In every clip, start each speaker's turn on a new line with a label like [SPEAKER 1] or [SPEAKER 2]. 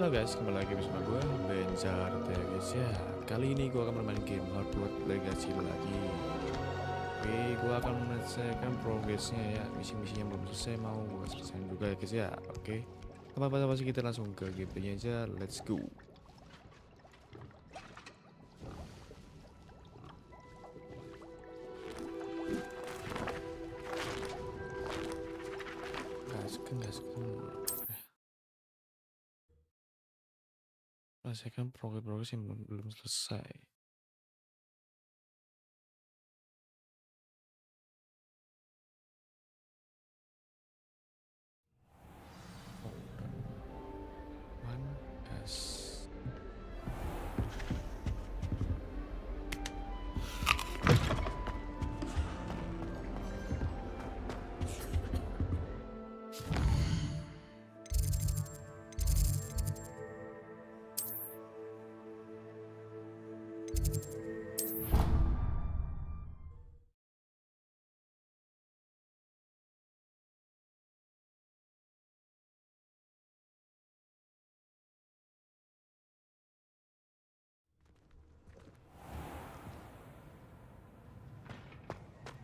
[SPEAKER 1] Halo guys, kembali lagi bersama gue Benzareth ya guys ya. Kali ini gue akan bermain game Hogwarts Legacy lagi. Oke, gue akan menyelesaikan progresnya ya. Misi-misi yang belum selesai mau gue selesaikan juga ya guys ya. Oke, apa-apa sih, kita langsung ke gameplaynya aja. Let's go. Gaskan. Selesaikan progres yang belum selesai.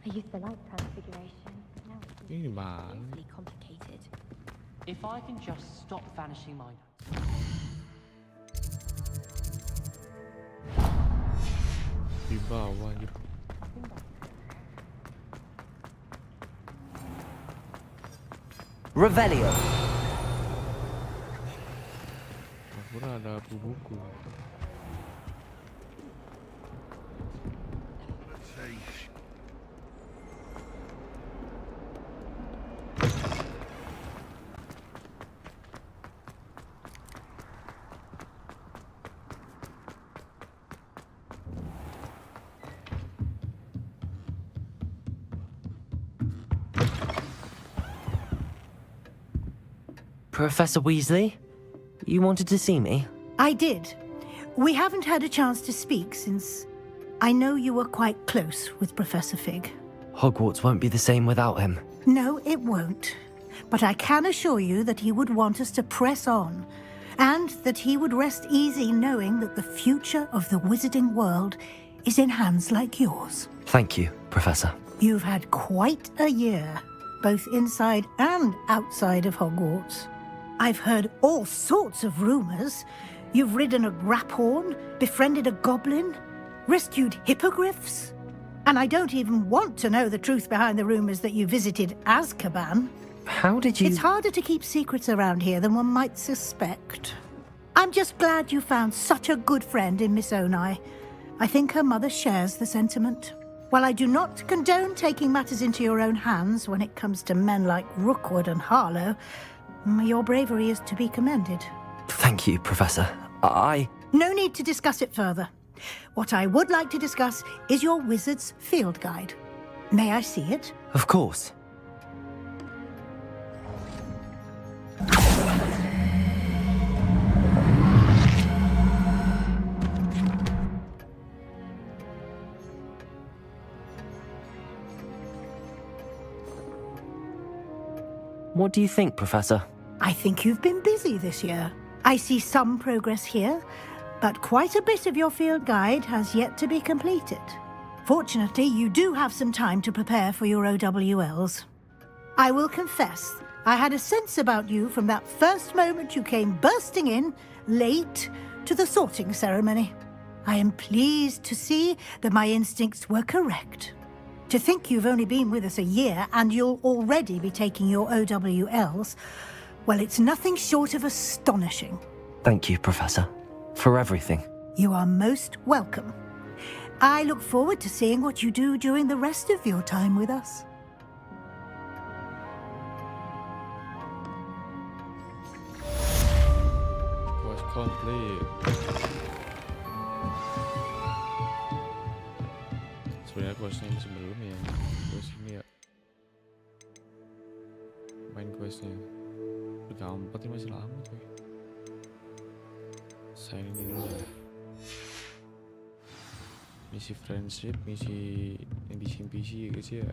[SPEAKER 2] I used the light transfiguration, but now it's really complicated.
[SPEAKER 3] If I can just stop vanishing my notes.
[SPEAKER 1] Di bawah gitu.
[SPEAKER 3] Revelio.
[SPEAKER 1] Aku ada buku.
[SPEAKER 4] Professor Weasley, you wanted to see me?
[SPEAKER 5] I did. We haven't had a chance to speak since I know you were quite close with Professor Fig.
[SPEAKER 4] Hogwarts won't be the same without him.
[SPEAKER 5] No, it won't. But I can assure you that he would want us to press on, and that he would rest easy knowing that the future of the wizarding world is in hands like yours.
[SPEAKER 4] Thank you, Professor.
[SPEAKER 5] You've had quite a year, both inside and outside of Hogwarts. I've heard all sorts of rumors. You've ridden a graphorn, befriended a goblin, rescued hippogriffs. And I don't even want to know the truth behind the rumors that you visited Azkaban.
[SPEAKER 4] How did you...
[SPEAKER 5] It's harder to keep secrets around here than one might suspect. I'm just glad you found such a good friend in Miss Onai. I think her mother shares the sentiment. While I do not condone taking matters into your own hands when it comes to men like Rookwood and Harlow, your bravery is to be commended.
[SPEAKER 4] Thank you, Professor.
[SPEAKER 5] No need to discuss it further. What I would like to discuss is your wizard's field guide. May I see it?
[SPEAKER 4] Of course. What do you think, Professor?
[SPEAKER 5] I think you've been busy this year. I see some progress here, but quite a bit of your field guide has yet to be completed. Fortunately, you do have some time to prepare for your OWLs. I will confess, I had a sense about you from that first moment you came bursting in, late, to the sorting ceremony. I am pleased to see that my instincts were correct. To think you've only been with us a year and you'll already be taking your OWLs, well, it's nothing short of astonishing.
[SPEAKER 4] Thank you, Professor, for everything.
[SPEAKER 5] You are most welcome. I look forward to seeing what you do during the rest of your time with us.
[SPEAKER 1] Was complete. Sebenarnya questnya sebelumnya, quest ini ya. Main questnya. Gampang ini masih lama tuh. Saya ini dulu ya. Misi friendship, misi NPC guys ya.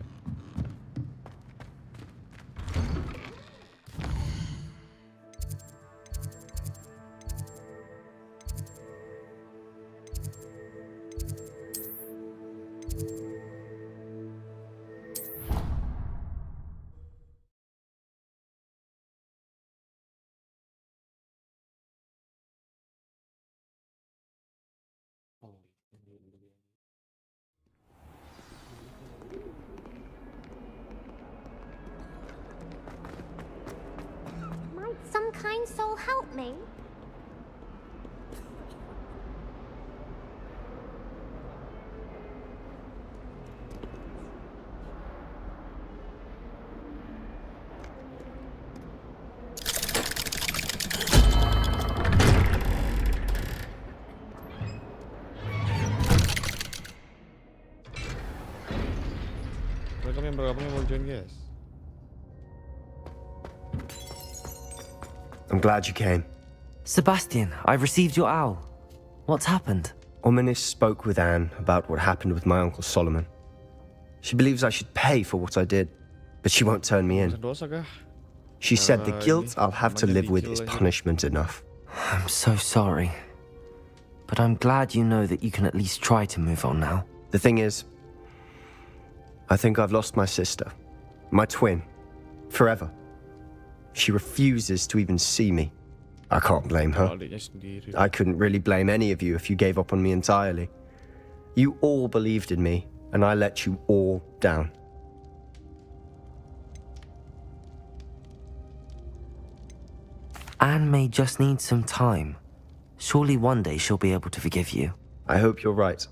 [SPEAKER 2] kind soul help me?
[SPEAKER 1] Welcome yang bergabung yang mau join guys.
[SPEAKER 6] I'm glad you came.
[SPEAKER 4] Sebastian, I've received your owl. What's happened?
[SPEAKER 6] Ominis spoke with Anne about what happened with my uncle Solomon. She believes I should pay for what I did, but she won't turn me in.
[SPEAKER 1] Dosa kah?
[SPEAKER 6] She said the guilt I'll have to live with is punishment enough.
[SPEAKER 4] I'm so sorry. But I'm glad you know that you can at least try to move on now.
[SPEAKER 6] The thing is, I think I've lost my sister, my twin, forever. She refuses to even see me. I can't blame her.
[SPEAKER 1] Adiknya sendiri.
[SPEAKER 6] I couldn't really blame any of you if you gave up on me entirely. You all believed in me, and I let you all down.
[SPEAKER 4] Anne may just need some time. Surely one day she'll be able to forgive you.
[SPEAKER 6] I hope you're right.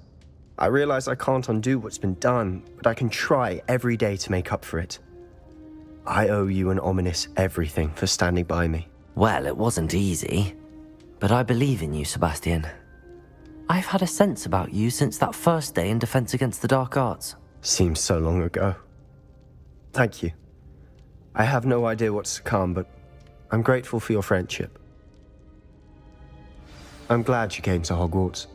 [SPEAKER 6] I realize I can't undo what's been done, but I can try every day to make up for it. I owe you and Ominis everything for standing by me.
[SPEAKER 4] Well, it wasn't easy. But I believe in you, Sebastian. I've had a sense about you since that first day in Defense Against the Dark Arts.
[SPEAKER 6] Seems so long ago. Thank you. I have no idea what's to come, but I'm grateful for your friendship. I'm glad you came to Hogwarts.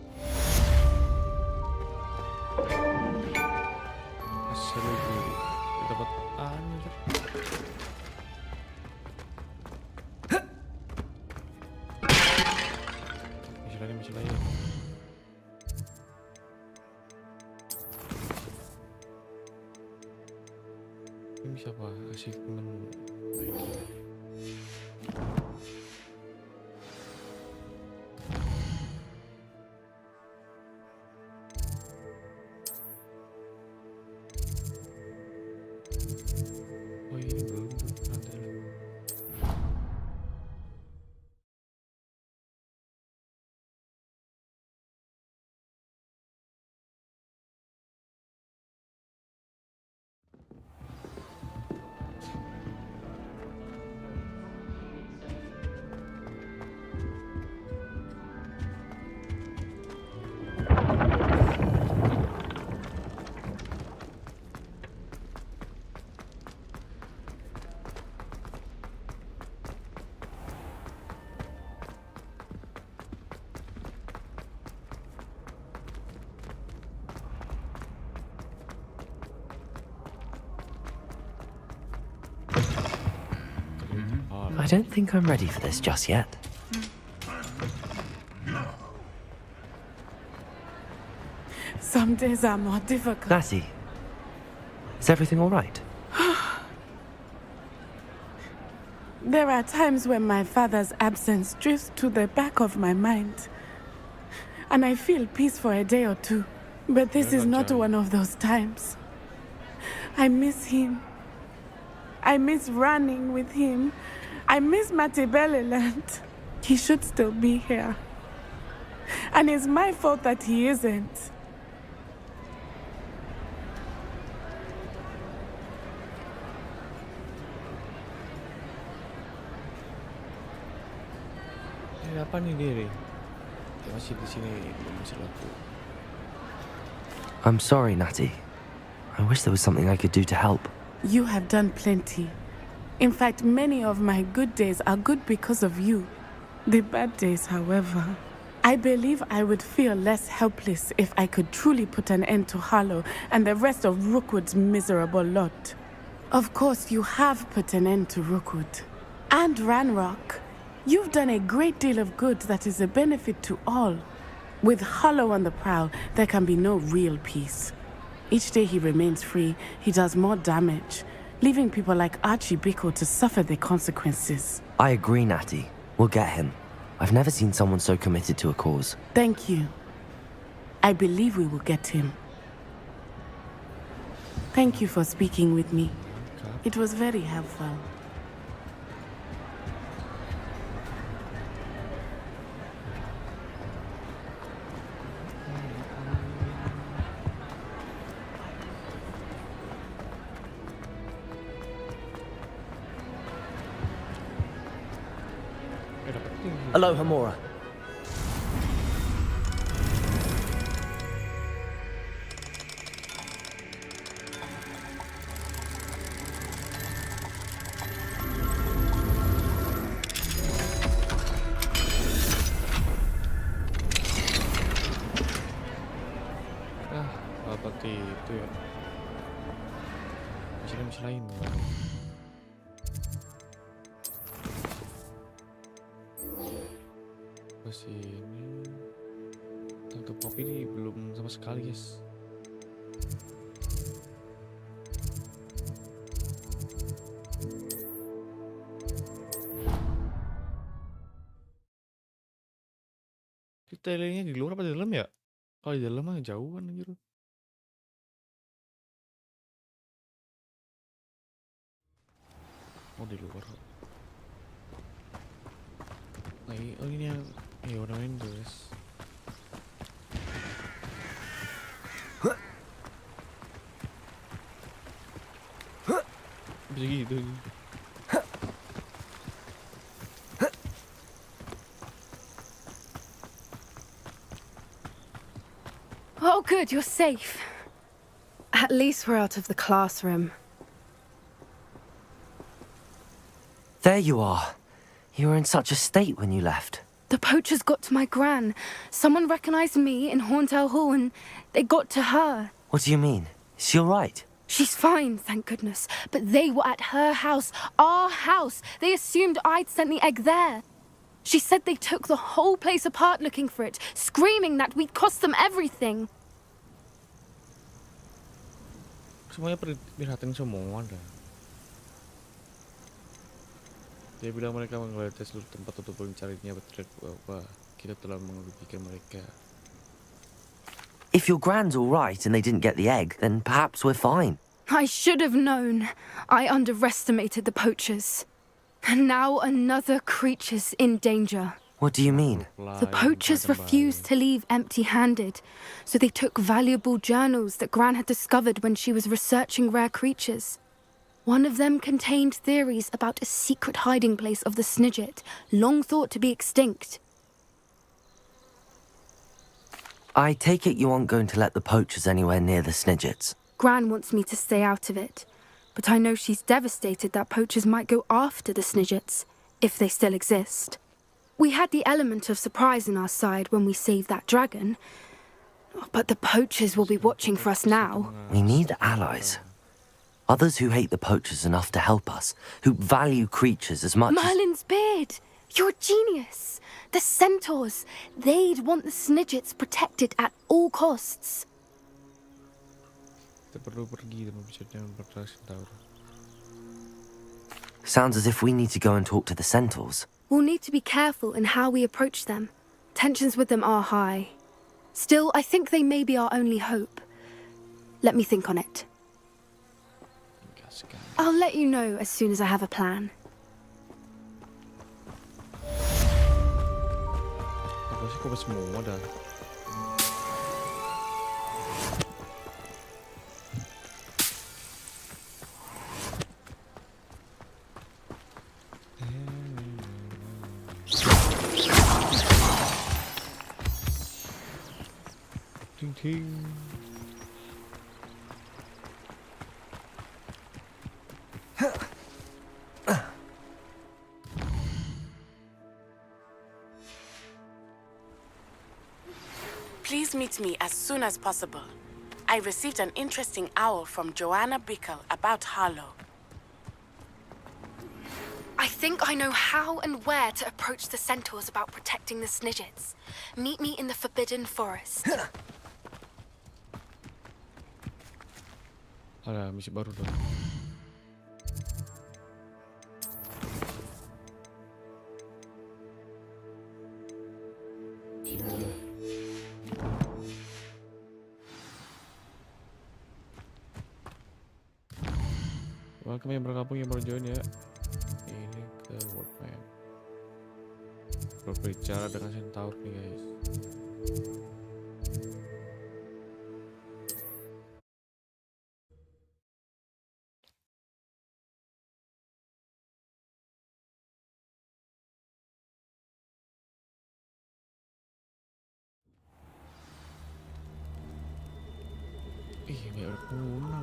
[SPEAKER 1] Dapat anu. Misi lagi. Ini siapa? Kasih temen. Oh ini belum nanti.
[SPEAKER 4] I don't think I'm ready for this just yet.
[SPEAKER 7] Some days are more difficult.
[SPEAKER 4] Natty, is everything all right?
[SPEAKER 7] There are times when my father's absence drifts to the back of my mind. And I feel peace for a day or two. But this is not one of those times. I miss him. I miss running with him. I miss Matebeleland. He should still be here. And it's my fault that he isn't.
[SPEAKER 1] Ini apa nih diri? Masih di sini belum bisa laku.
[SPEAKER 4] I'm sorry, Natty. I wish there was something I could do to help.
[SPEAKER 7] You have done plenty. In fact, many of my good days are good because of you. The bad days, however, I believe I would feel less helpless if I could truly put an end to Harlow and the rest of Rookwood's miserable lot. Of course, you have put an end to Rookwood. And Ranrock. You've done a great deal of good that is a benefit to all. With Harlow on the prowl, there can be no real peace. Each day he remains free, he does more damage, leaving people like Archie Bickle to suffer the consequences.
[SPEAKER 4] I agree, Natty. We'll get him. I've never seen someone so committed to a cause.
[SPEAKER 7] Thank you. I believe we will get him. Thank you for speaking with me. It was very helpful.
[SPEAKER 4] Aloha Mora.
[SPEAKER 1] Seperti itu ya. Misi lain tuh. Terus ini untuk kopi ini belum sama sekali, guys. Detailnya di luar apa di dalam ya? Kalau di dalam mah jauhan anjir. Oh, di luar. Nah, ini yang warna-warni tuh, guys. Bisa gitu.
[SPEAKER 8] Oh, good, you're safe. At least we're out of the classroom.
[SPEAKER 4] There you are. You were in such a state when you left.
[SPEAKER 8] The poachers got to my gran. Someone recognized me in Horntail Hall and they got to her.
[SPEAKER 4] What do you mean? Is she all right?
[SPEAKER 8] She's fine, thank goodness. But they were at her house, our house. They assumed I'd sent the egg there. She said they took the whole place apart looking for it, screaming that we'd cost them everything.
[SPEAKER 1] Semuanya piratin semua dah. Dia bilang mereka menggeledah seluruh tempat untuk mencarinya, betul bahwa kita telah merugikan mereka.
[SPEAKER 4] If your grand's all right and they didn't get the egg, then perhaps we're fine.
[SPEAKER 8] I should have known. I underestimated the poachers. And now another creature's in danger.
[SPEAKER 4] What do you mean?
[SPEAKER 8] The poachers refused to leave empty-handed, so they took valuable journals that Gran had discovered when she was researching rare creatures. One of them contained theories about a secret hiding place of the Snidget, long thought to be extinct.
[SPEAKER 4] I take it you aren't going to let the poachers anywhere near the Snidgets.
[SPEAKER 8] Gran wants me to stay out of it, but I know she's devastated that poachers might go after the Snidgets, if they still exist. We had the element of surprise on our side when we saved that dragon, but the poachers will be watching for us now.
[SPEAKER 4] We need allies. Others who hate the poachers enough to help us, who value creatures as much as...
[SPEAKER 8] Merlin's beard! You're a genius! The centaurs! They'd want the Snidgets protected at all costs.
[SPEAKER 1] Kita perlu pergi dan membicarakan perkara centaur.
[SPEAKER 4] Sounds as if we need to go and talk to the centaurs.
[SPEAKER 8] We'll need to be careful in how we approach them. Tensions with them are high. Still, I think they may be our only hope. Let me think on it. I'll let you know as soon as I have a plan.
[SPEAKER 1] Apa sih kok semua dah? Ting ting.
[SPEAKER 7] Please meet me as soon as possible. I received an interesting owl from Joanna Bickle about Harlow.
[SPEAKER 8] I think I know how and where to approach the centaurs about protecting the Snidgets. Meet me in the Forbidden Forest.
[SPEAKER 1] Ada misi baru dong. Gila. Welcome yang bergabung yang baru join ya. Ini ke world map. Berbicara dengan centaur nih guys. Ya udah punah.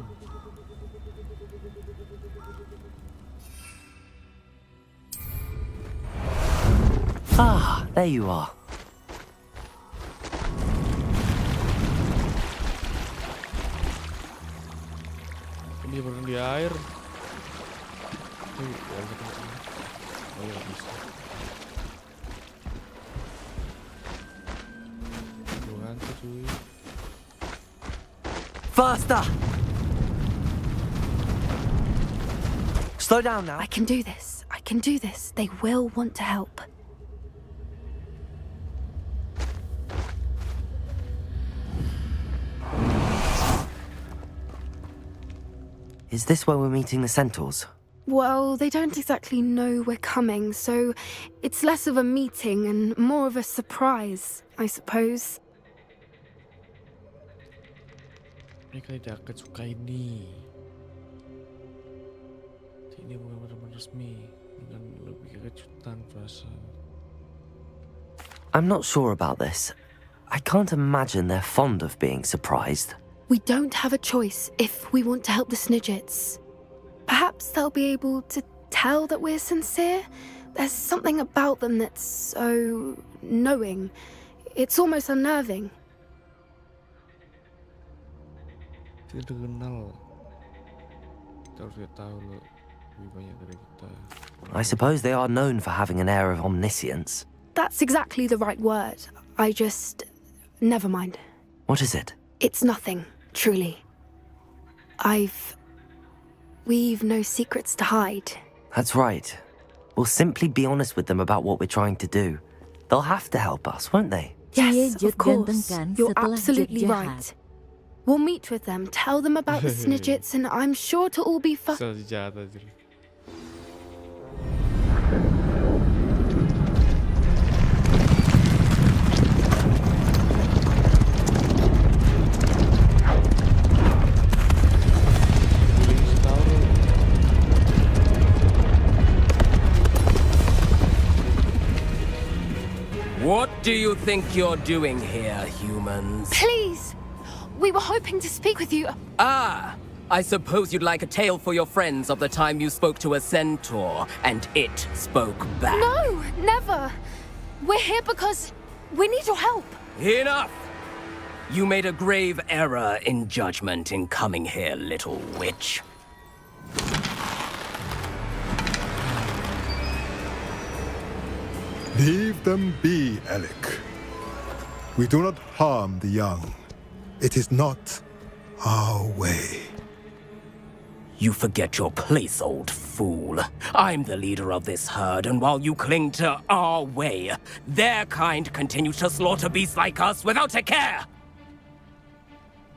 [SPEAKER 4] Ah, there you are.
[SPEAKER 1] Dia berenang di air. Oh ya bisa. Bukan tuh cuy.
[SPEAKER 4] Faster! Slow down now.
[SPEAKER 8] I can do this. I can do this. They will want to help.
[SPEAKER 4] Is this where we're meeting the centaurs?
[SPEAKER 8] Well, they don't exactly know we're coming, so it's less of a meeting and more of a surprise, I suppose.
[SPEAKER 1] Mereka tidak akan suka ini. Ini bukan benar-benar resmi, dengan lebih kejutan perasaan.
[SPEAKER 4] I'm not sure about this. I can't imagine they're fond of being surprised.
[SPEAKER 8] We don't have a choice if we want to help the Snidgets. Perhaps they'll be able to tell that we're sincere. There's something about them that's so knowing. It's almost unnerving.
[SPEAKER 1] Tidak kenal. Kita harus tahu loh lebih banyak dari kita.
[SPEAKER 4] I suppose they are known for having an air of omniscience.
[SPEAKER 8] That's exactly the right word. Never mind.
[SPEAKER 4] What is it?
[SPEAKER 8] It's nothing, truly. We've no secrets to hide.
[SPEAKER 4] That's right. We'll simply be honest with them about what we're trying to do. They'll have to help us, won't they?
[SPEAKER 8] Yes, of course. You're absolutely right. We'll meet with them, tell them about the Snidgets, and I'm sure to all be
[SPEAKER 1] Sejahat aja.
[SPEAKER 9] What do you think you're doing here, humans?
[SPEAKER 8] Please! We were hoping to speak with you.
[SPEAKER 9] Ah! I suppose you'd like a tale for your friends of the time you spoke to a centaur, and it spoke back.
[SPEAKER 8] No, never. We're here because we need your help.
[SPEAKER 9] Enough! You made a grave error in judgment in coming here, little witch.
[SPEAKER 10] Leave them be, Alec. We do not harm the young. It is not our way.
[SPEAKER 9] You forget your place, old fool. I'm the leader of this herd, and while you cling to our way, their kind continue to slaughter beasts like us without a care!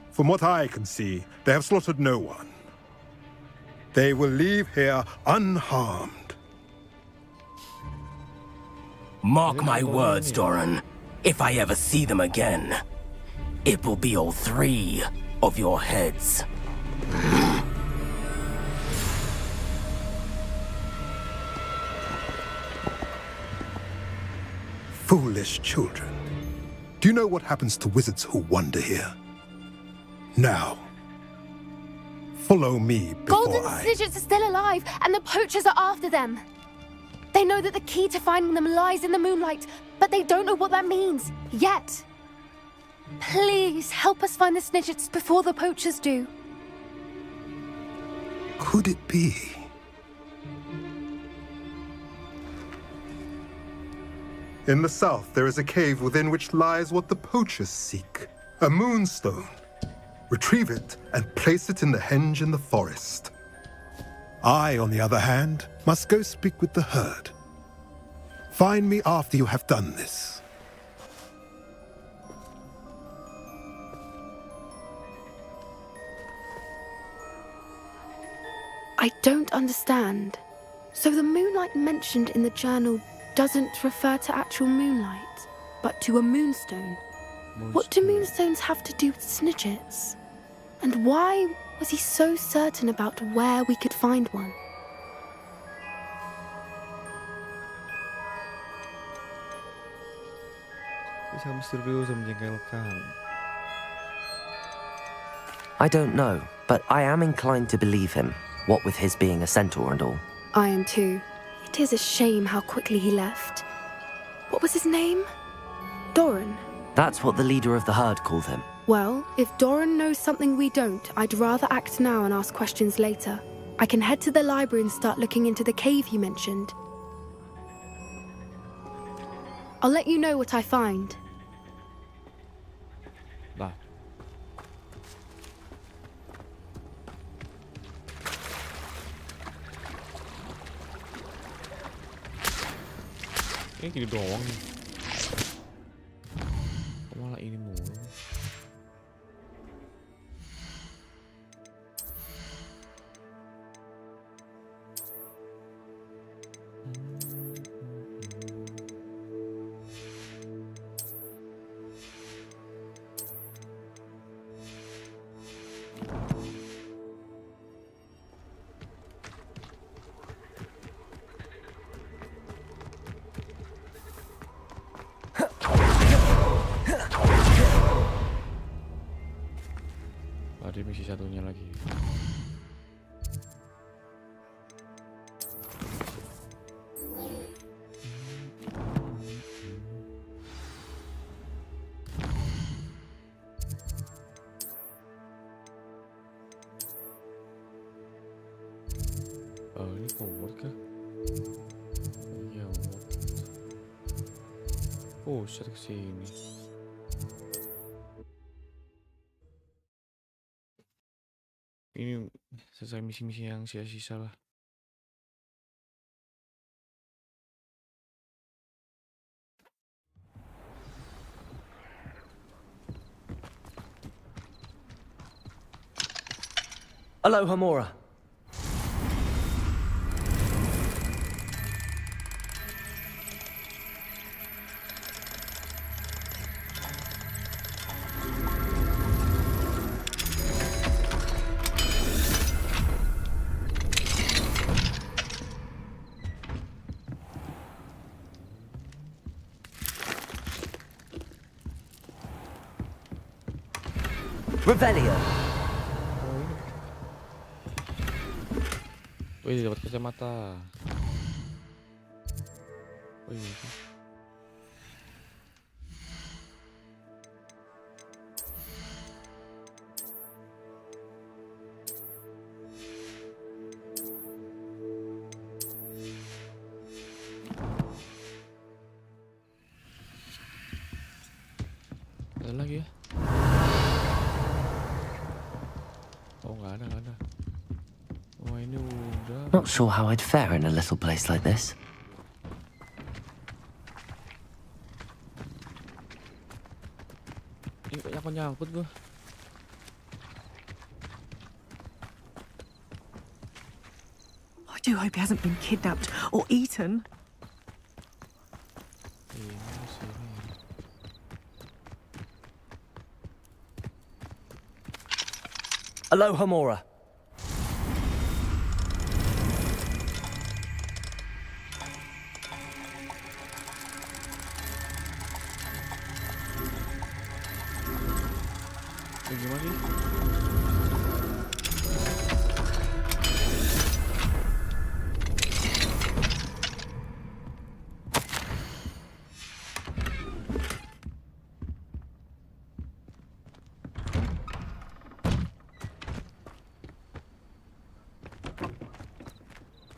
[SPEAKER 10] From what I can see, they have slaughtered no one. They will leave here unharmed.
[SPEAKER 9] Mark my words, Doran. If I ever see them again, it will be all three of your heads.
[SPEAKER 10] Foolish children. Do you know what happens to wizards who wander here? Now, follow me before
[SPEAKER 8] Golden Snidgets are still alive, and the poachers are after them. They know that the key to finding them lies in the moonlight, but they don't know what that means, yet. Please, help us find the Snidgets before the poachers do.
[SPEAKER 10] Could it be? In the south, there is a cave within which lies what the poachers seek. A moonstone. Retrieve it and place it in the henge in the forest. I, on the other hand, must go speak with the herd. Find me after you have done this.
[SPEAKER 8] I don't understand. So the moonlight mentioned in the journal doesn't refer to actual moonlight, but to a moonstone. What do moonstones have to do with Snidgets? And why was he so certain about where we could find one?
[SPEAKER 1] Kisah misterius dan menjengkelkan.
[SPEAKER 4] I don't know, but I am inclined to believe him, what with his being a centaur and all.
[SPEAKER 8] I am too. It is a shame how quickly he left. What was his name? Doran.
[SPEAKER 4] That's what the leader of the herd called him.
[SPEAKER 8] Well, if Doran knows something we don't, I'd rather act now and ask questions later. I can head to the library and start looking into the cave you mentioned. I'll let you know what I find.
[SPEAKER 1] Lah. Ini gini doang nih. Kok malah ini mulu? Ada misi satunya lagi. Oh, ini forward kah? Iya, forward. Oh, shit, kesini. Ini selesai misi-misi yang sisa-sisa lah.
[SPEAKER 4] Aloha, Mora. Revelio.
[SPEAKER 1] Wih, dapat kacamata. Wih. Ada lagi ya? Oh, nggak ada. Oh, ini udah.
[SPEAKER 4] Not sure how I'd fare in a little place like this.
[SPEAKER 1] Ini kayaknya kok nyangkut gua.
[SPEAKER 11] I do hope he hasn't been kidnapped or eaten.
[SPEAKER 1] Ini sini.
[SPEAKER 4] Aloha, Mora.
[SPEAKER 1] Gimana sih?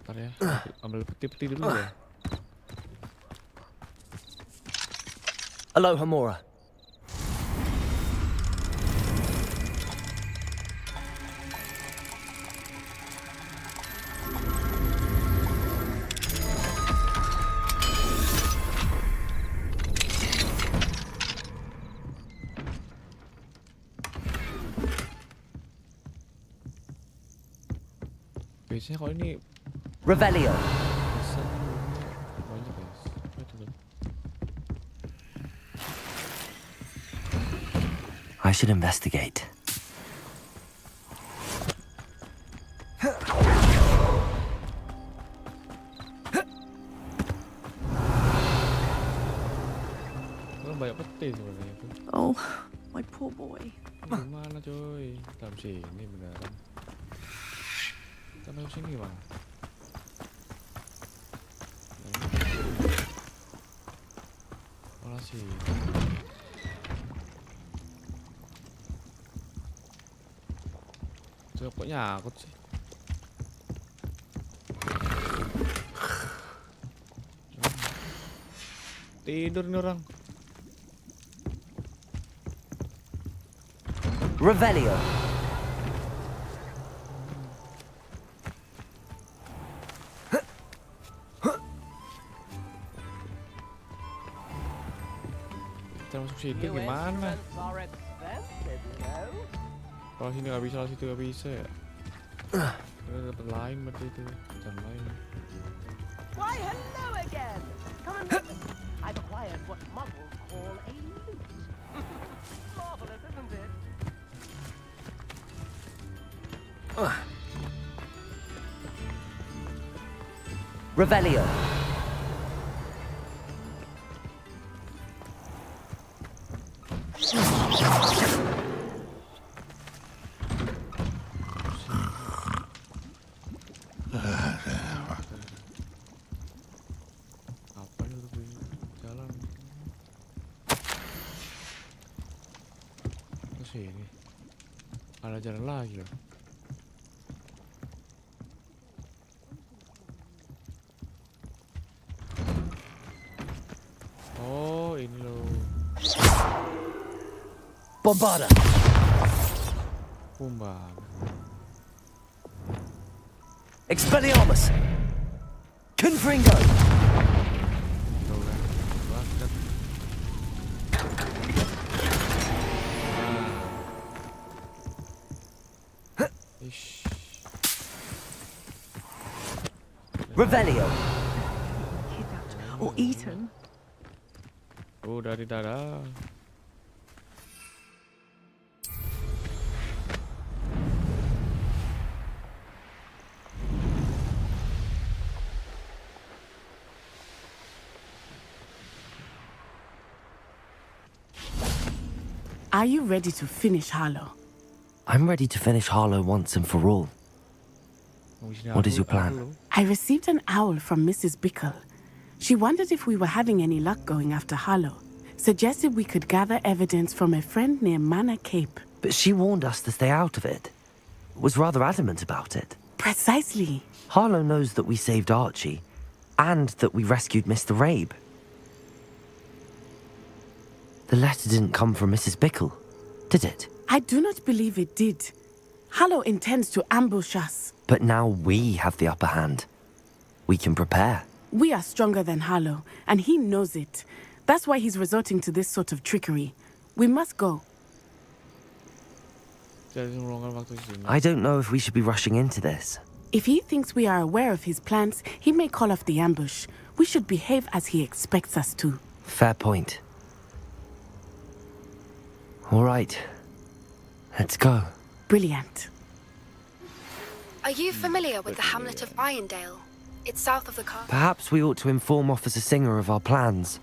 [SPEAKER 1] Bentar ya, ambil peti-peti dulu ya.
[SPEAKER 4] Aloha, Mora.
[SPEAKER 1] Biasanya kalau ini
[SPEAKER 4] Revelio.
[SPEAKER 1] banyak guys. Itu tuh.
[SPEAKER 4] I should investigate.
[SPEAKER 1] Kan banyak peti sebenarnya itu.
[SPEAKER 11] Oh, my poor boy.
[SPEAKER 1] Gimana coy? Dalam sini beneran. Kita masuk sini gimana? Malah sih. Kok nyangkut sih? Tidur nih orang.
[SPEAKER 4] Revelio.
[SPEAKER 1] Kita masuk situ gimana? Kalau sini nggak bisa, situ nggak bisa ya. Kita dapat lain berarti itu, jalan lain.
[SPEAKER 3] Why, hello again. Come and look. I've acquired what muggles call a loot. Marvelous, isn't it?
[SPEAKER 4] Revelio.
[SPEAKER 1] Apa itu di jalan? Ke sini. Ada jalan lagi loh. Oh, ini loh.
[SPEAKER 4] Bombarda.
[SPEAKER 1] Kumbang.
[SPEAKER 4] Expelliarmus. Confringo.
[SPEAKER 1] Tuh kan. Banget. Ish.
[SPEAKER 4] Revelio.
[SPEAKER 11] Kidnapped or eaten.
[SPEAKER 1] Oh, dari darah.
[SPEAKER 7] Are you ready to finish Harlow?
[SPEAKER 4] I'm ready to finish Harlow once and for all. What is your plan?
[SPEAKER 7] I received an owl from Mrs. Bickle. She wondered if we were having any luck going after Harlow. Suggested we could gather evidence from a friend near Manor Cape.
[SPEAKER 4] But she warned us to stay out of it. Was rather adamant about it.
[SPEAKER 7] Precisely.
[SPEAKER 4] Harlow knows that we saved Archie, and that we rescued Mr. Rabe. The letter didn't come from Mrs. Bickle, did it?
[SPEAKER 7] I do not believe it did. Harlow intends to ambush us.
[SPEAKER 4] But now we have the upper hand. We can prepare.
[SPEAKER 7] We are stronger than Harlow, and he knows it. That's why he's resorting to this sort of trickery. We must go.
[SPEAKER 4] I don't know if we should be rushing into this.
[SPEAKER 7] If he thinks we are aware of his plans, he may call off the ambush. We should behave as he expects us to.
[SPEAKER 4] Fair point. All right. Let's go.
[SPEAKER 7] Brilliant.
[SPEAKER 8] Are you familiar with the hamlet of Irondale? It's south of the castle.
[SPEAKER 4] Perhaps we ought to inform Officer Singer of our plans.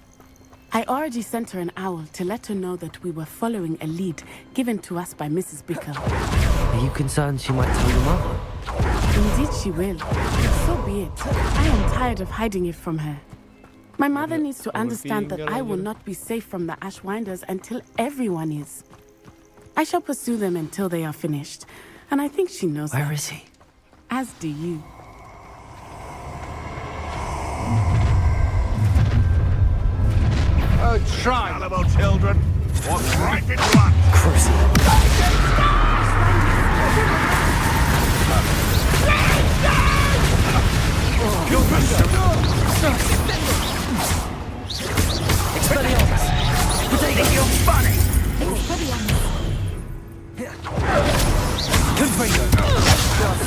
[SPEAKER 7] I already sent her an owl to let her know that we were following a lead given to us by Mrs. Bickle.
[SPEAKER 4] Are you concerned she might tell your mother?
[SPEAKER 7] Indeed she will. So be it. I am tired of hiding it from her. My mother needs to understand that I will not be safe from the Ashwinders until everyone is. I shall pursue them until they are finished, and I think she knows that.
[SPEAKER 4] Where is he?
[SPEAKER 7] As do you.
[SPEAKER 12] Oh, try, little children. What's right in one?
[SPEAKER 4] Cruising. Expelliarmus!
[SPEAKER 12] Think you're funny?
[SPEAKER 4] Confringo!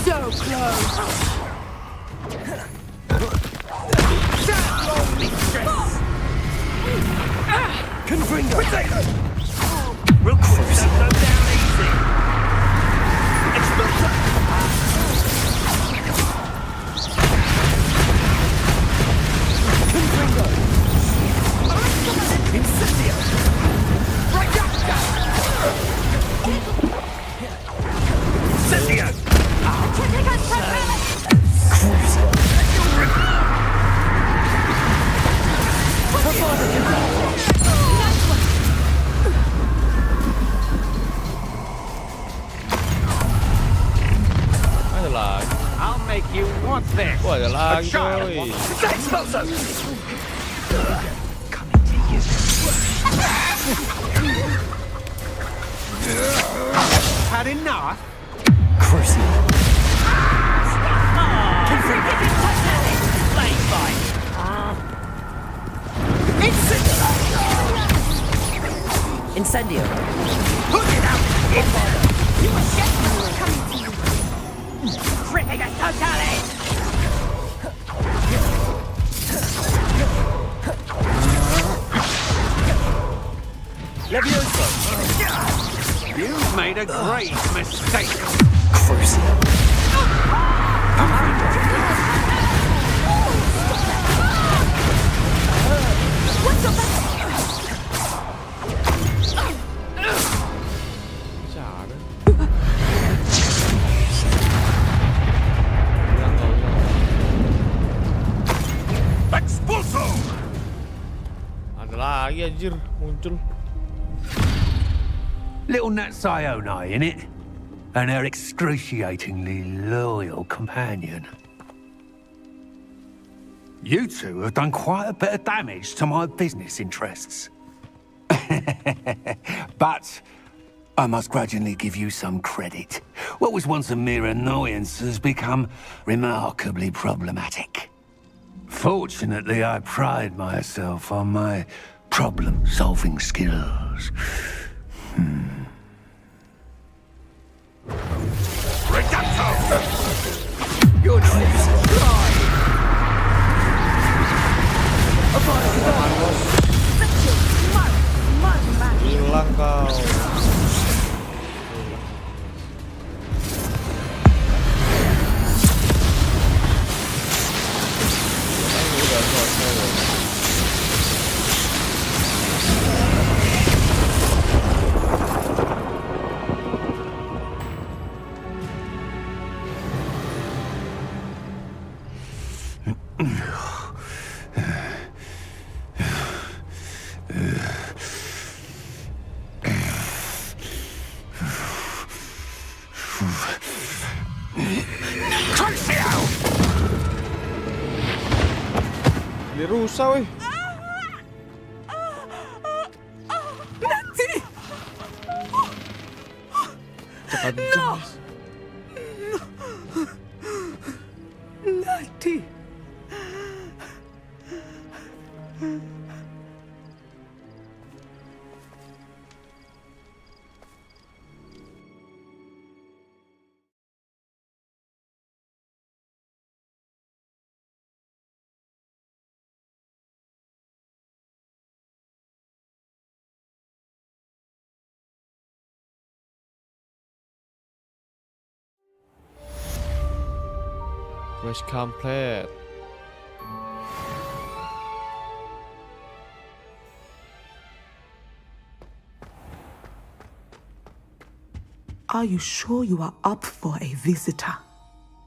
[SPEAKER 7] So close!
[SPEAKER 4] Confringo!
[SPEAKER 12] We'll cruise them down easy. Expulsa!
[SPEAKER 4] Confringo!
[SPEAKER 12] Incendio! Right up! also.
[SPEAKER 11] Coming to you.
[SPEAKER 12] Had enough?
[SPEAKER 4] Crucible. Incendio.
[SPEAKER 12] Put it out!
[SPEAKER 3] You were checking you were coming to you. Tripping us totally!
[SPEAKER 12] Levioso! You've made a grave mistake.
[SPEAKER 4] Crucible.
[SPEAKER 3] What's up?
[SPEAKER 1] Cara. Bilang kau
[SPEAKER 12] Expulso!
[SPEAKER 1] ada lagi anjir muncul.
[SPEAKER 12] Little Nat Sione, innit? And her excruciatingly loyal companion. You two have done quite a bit of damage to my business interests. But I must grudgingly give you some credit. What was once a mere annoyance has become remarkably problematic. Fortunately, I pride myself on my problem-solving skills. Reducto! You're not even trying!
[SPEAKER 1] Hilang kau. Udah selesai. Ini rusak weh.
[SPEAKER 7] Nanti!
[SPEAKER 1] Cepat
[SPEAKER 7] No! Nanti!
[SPEAKER 1] Quest complete.
[SPEAKER 11] Are you sure you are up for a visitor?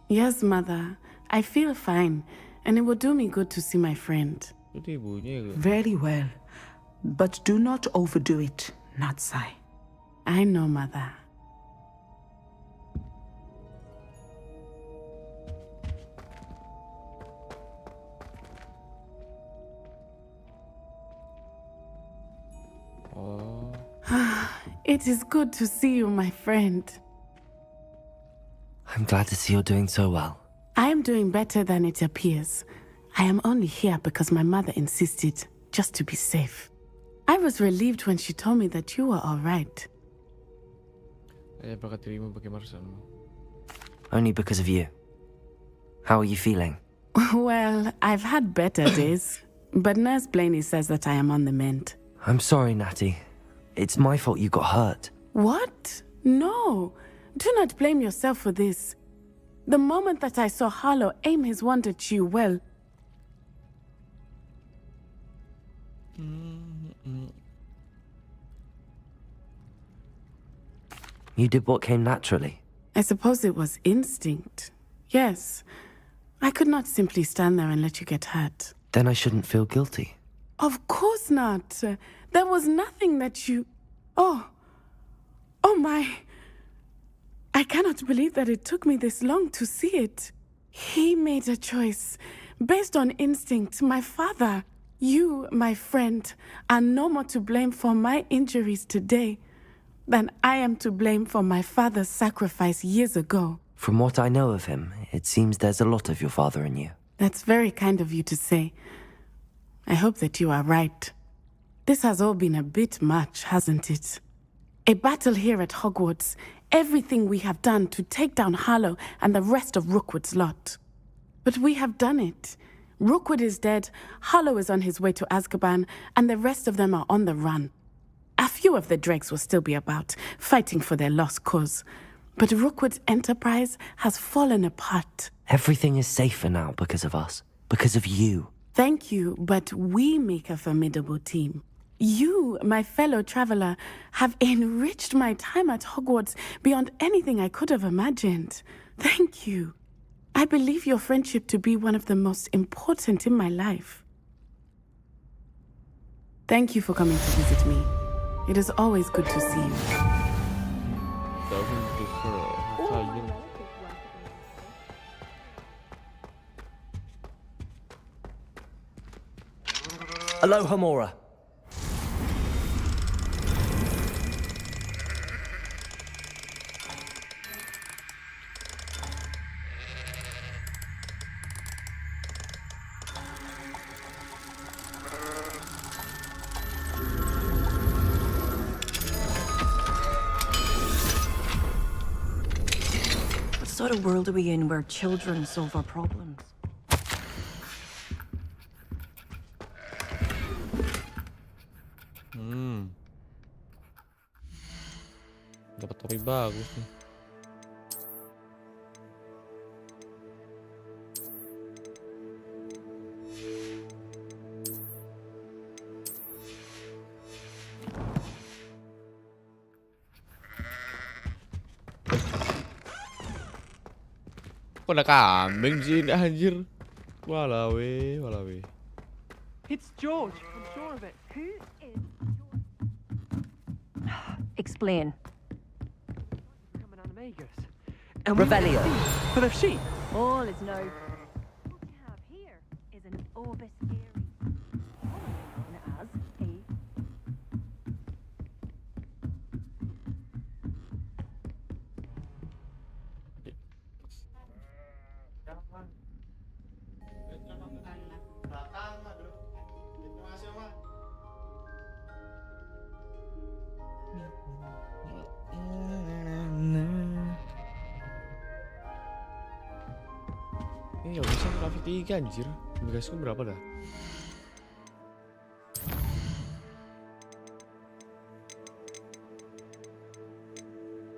[SPEAKER 7] Yes, Mother. I feel fine, and it will do me good to see my friend.
[SPEAKER 1] Itu ibunya gitu.
[SPEAKER 11] Very well. But do not overdo it, Natsai.
[SPEAKER 7] I know, Mother.
[SPEAKER 1] Oh.
[SPEAKER 7] It is good to see you, my friend.
[SPEAKER 4] I'm glad to see you're doing so well.
[SPEAKER 7] I am doing better than it appears. I am only here because my mother insisted, just to be safe. I was relieved when she told me that you were all right.
[SPEAKER 4] Only because of you. How are you feeling?
[SPEAKER 7] Well, I've had better days, but Nurse Blaney says that I am on the mend.
[SPEAKER 4] I'm sorry, Natty. It's my fault you got hurt.
[SPEAKER 7] What? No. Do not blame yourself for this. The moment that I saw Harlow aim his wand at you, well...
[SPEAKER 4] You did what came naturally.
[SPEAKER 7] I suppose it was instinct. Yes. I could not simply stand there and let you get hurt.
[SPEAKER 4] Then I shouldn't feel guilty.
[SPEAKER 7] Of course not. There was nothing that you... Oh. Oh my. I cannot believe that it took me this long to see it. He made a choice, Based on instinct, my father, you, my friend, are no more to blame for my injuries today than I am to blame for my father's sacrifice years ago.
[SPEAKER 4] From what I know of him, it seems there's a lot of your father in you.
[SPEAKER 7] That's very kind of you to say. I hope that you are right. This has all been a bit much, hasn't it? A battle here at Hogwarts, everything we have done to take down Harlow and the rest of Rookwood's lot. But we have done it. Rookwood is dead, Harlow is on his way to Azkaban, and the rest of them are on the run. A few of the dregs will still be about, fighting for their lost cause. But Rookwood's enterprise has fallen apart.
[SPEAKER 4] Everything is safer now because of us. Because of you.
[SPEAKER 7] Thank you, but we make a formidable team. You, my fellow traveler, have enriched my time at Hogwarts beyond anything I could have imagined. Thank you. I believe your friendship to be one of the most important in my life. Thank you for coming to visit me. It is always good to see you.
[SPEAKER 4] Aloha, Mora.
[SPEAKER 11] What sort of world are we in where children solve our problems?
[SPEAKER 1] Dapat topi bagus nih. Kok ada kambing sih ini anjir. Walah weh, walah weh.
[SPEAKER 3] It's George. I'm sure of it. Who is George? Explain.
[SPEAKER 11] Revelio.
[SPEAKER 3] For the sheep.
[SPEAKER 2] All is no. What we have here is an Orbis Aries, commonly known as a
[SPEAKER 1] Ini gak bisa grafik 3 anjir. Gasku berapa dah?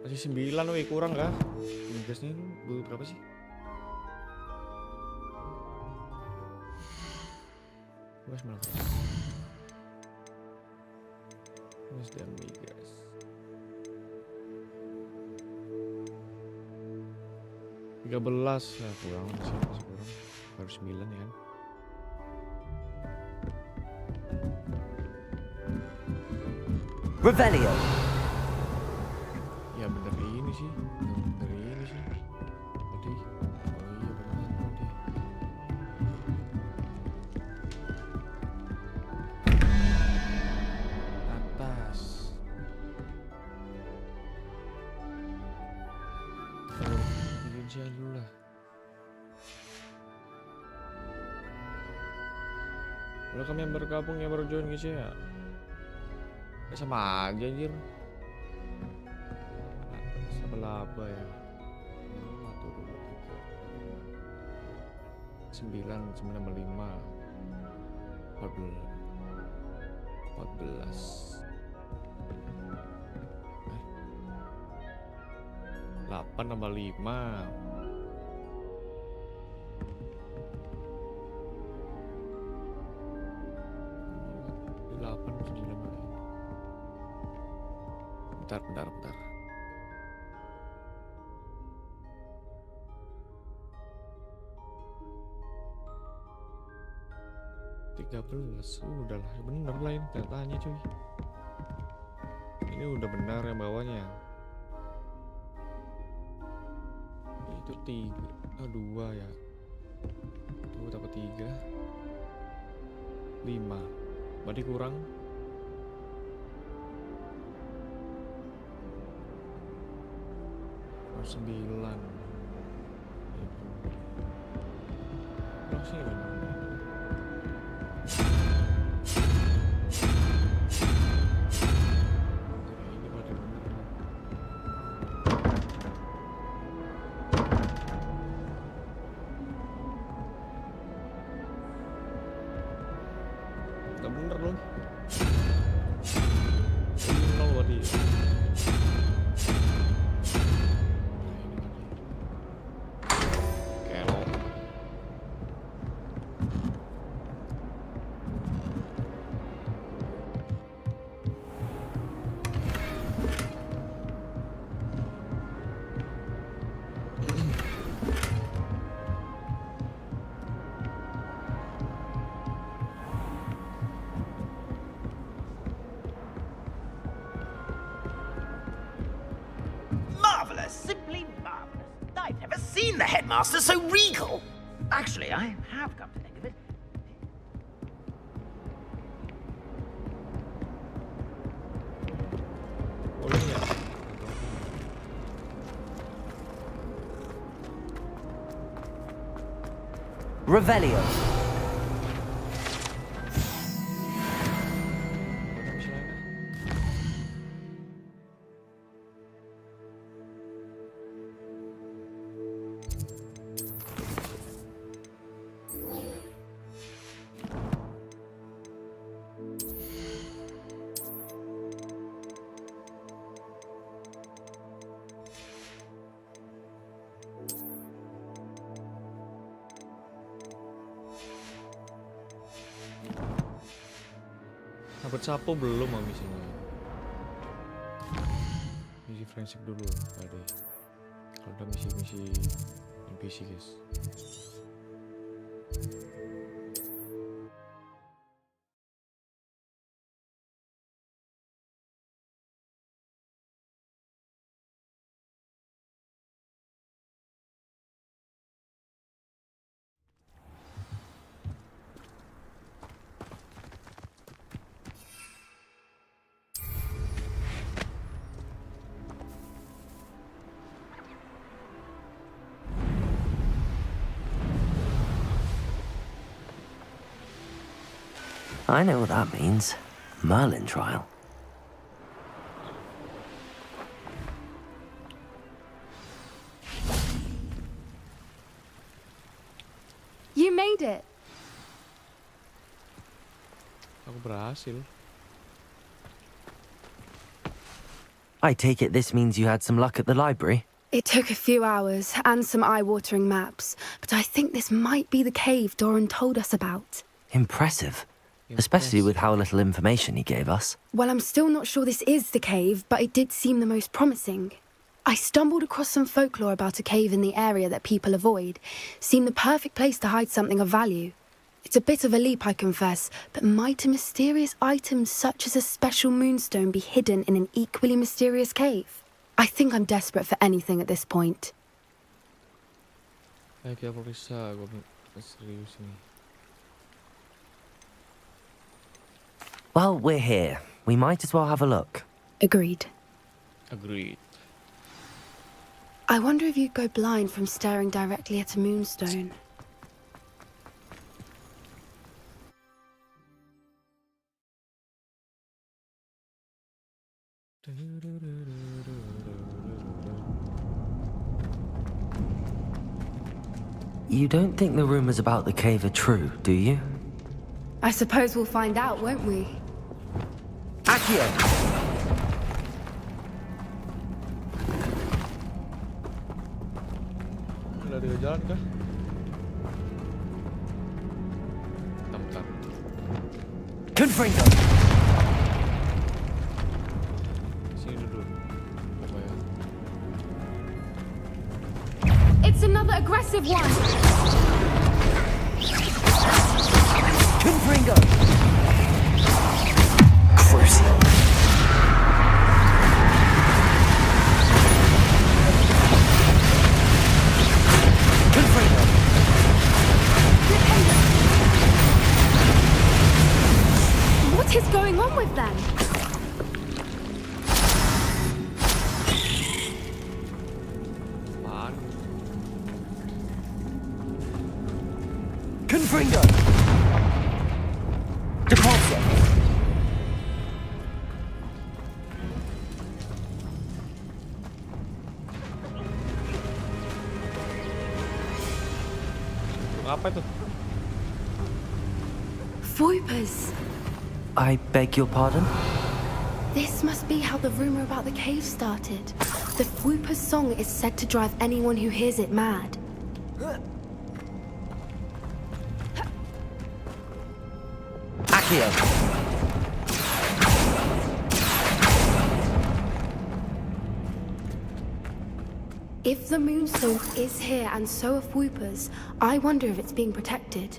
[SPEAKER 1] Masih 9 weh, kurang kah? Gasnya ini berapa sih? Gas 19. Gas dan migas. Tiga belas, nah kurang masih kurang, baru 9 ya kan.
[SPEAKER 4] Revelio.
[SPEAKER 1] Ya bener ini sih, bener ini sih. Tadi, oh iya bener tadi. Atas. Bikin dulu lah. Welcome yang bergabung, yang baru join guys ya. Sama aja anjir. Sama laba ya. 1, 2, 3, 4, 5 9, 9 tambah 5 14 8 tambah 5 Bentar. 13, udah lah, bener lah ini datanya cuy. Ini udah benar yang bawahnya. Itu 3, 2 ya. Tuh dapat 3 5. Berarti kurang 9. Kurang sih banyak. Ini berarti bener. Gak bener loh. 0 berarti.
[SPEAKER 13] Marvelous, simply marvelous. I've never seen the headmaster so regal. Actually, I have come to think of it.
[SPEAKER 1] Boleh ya?
[SPEAKER 4] Revelio.
[SPEAKER 1] Dapat sapu belum mau misinya. Misi friendship dulu tadi. Kalau ada misi-misi NPC guys.
[SPEAKER 4] I know what that means. Merlin trial.
[SPEAKER 8] You made it.
[SPEAKER 1] Aku berhasil.
[SPEAKER 4] I take it this means you had some luck at the library?
[SPEAKER 8] It took a few hours and some eye-watering maps, but I think this might be the cave Doran told us about.
[SPEAKER 4] Impressive. Especially with how little information he gave us.
[SPEAKER 8] Well, I'm still not sure this is the cave, but it did seem the most promising. I stumbled across some folklore about a cave in the area that people avoid. Seemed the perfect place to hide something of value. It's a bit of a leap, I confess, but might a mysterious item such as a special moonstone be hidden in an equally mysterious cave? I think I'm desperate for anything at this point.
[SPEAKER 1] Kayak apa bisa gue serius nih.
[SPEAKER 4] Well, we're here. We might as well have a look.
[SPEAKER 8] Agreed.
[SPEAKER 1] Agreed.
[SPEAKER 8] I wonder if you'd go blind from staring directly at a moonstone.
[SPEAKER 4] You don't think the rumors about the cave are true, do you?
[SPEAKER 8] I suppose we'll find out, won't we?
[SPEAKER 4] Accio!
[SPEAKER 1] Udah ada jalan kah? Bentar.
[SPEAKER 4] Confringo!
[SPEAKER 1] Sini dulu. Apa ya?
[SPEAKER 8] It's another aggressive one!
[SPEAKER 4] Confringo! Crucial. Confringo!
[SPEAKER 8] What is going on with them?
[SPEAKER 1] Apaan?
[SPEAKER 12] Confringo! Deposit!
[SPEAKER 1] Apa itu?
[SPEAKER 8] Voipers!
[SPEAKER 4] I beg your pardon?
[SPEAKER 8] This must be how the rumor about the cave started. The Whooper's song is said to drive anyone who hears it mad.
[SPEAKER 4] Accio!
[SPEAKER 8] If the Moonstone is here and so are Whoopers, I wonder if it's being protected.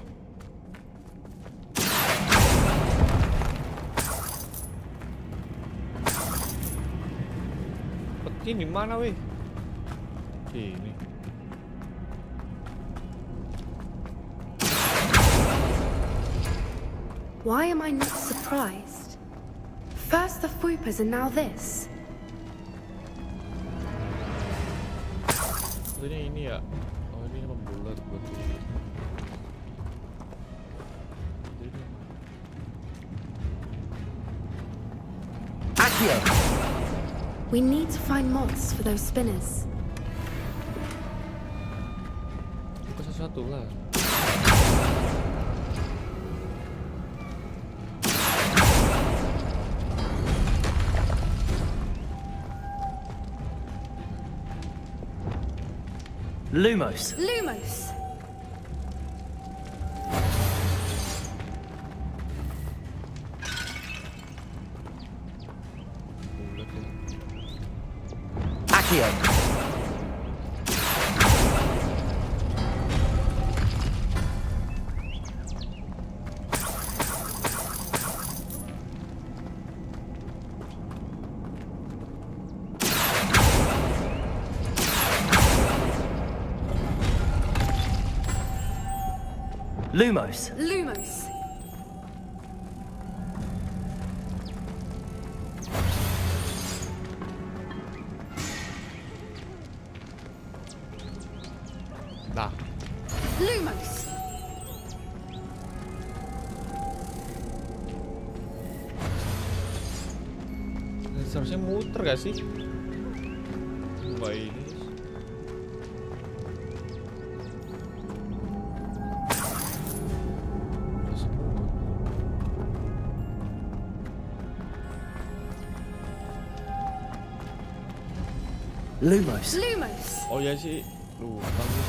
[SPEAKER 1] Ini mana weh? Ini.
[SPEAKER 8] Why am I not surprised? First the Whoopers and now this.
[SPEAKER 1] Ini ya. Oh, ini membulat buat ini.
[SPEAKER 4] Accio!
[SPEAKER 8] We need to find moths for those spinners.
[SPEAKER 1] Buka sesuatu lah.
[SPEAKER 4] Lumos!
[SPEAKER 8] Lumos!
[SPEAKER 4] Accio! Lumos!
[SPEAKER 8] Lumos!
[SPEAKER 1] Nah.
[SPEAKER 8] Lumos!
[SPEAKER 1] Seharusnya muter gak sih? Enggak ini.
[SPEAKER 4] Lumos!
[SPEAKER 8] Lumos!
[SPEAKER 1] Oh ya sih, lupa nih.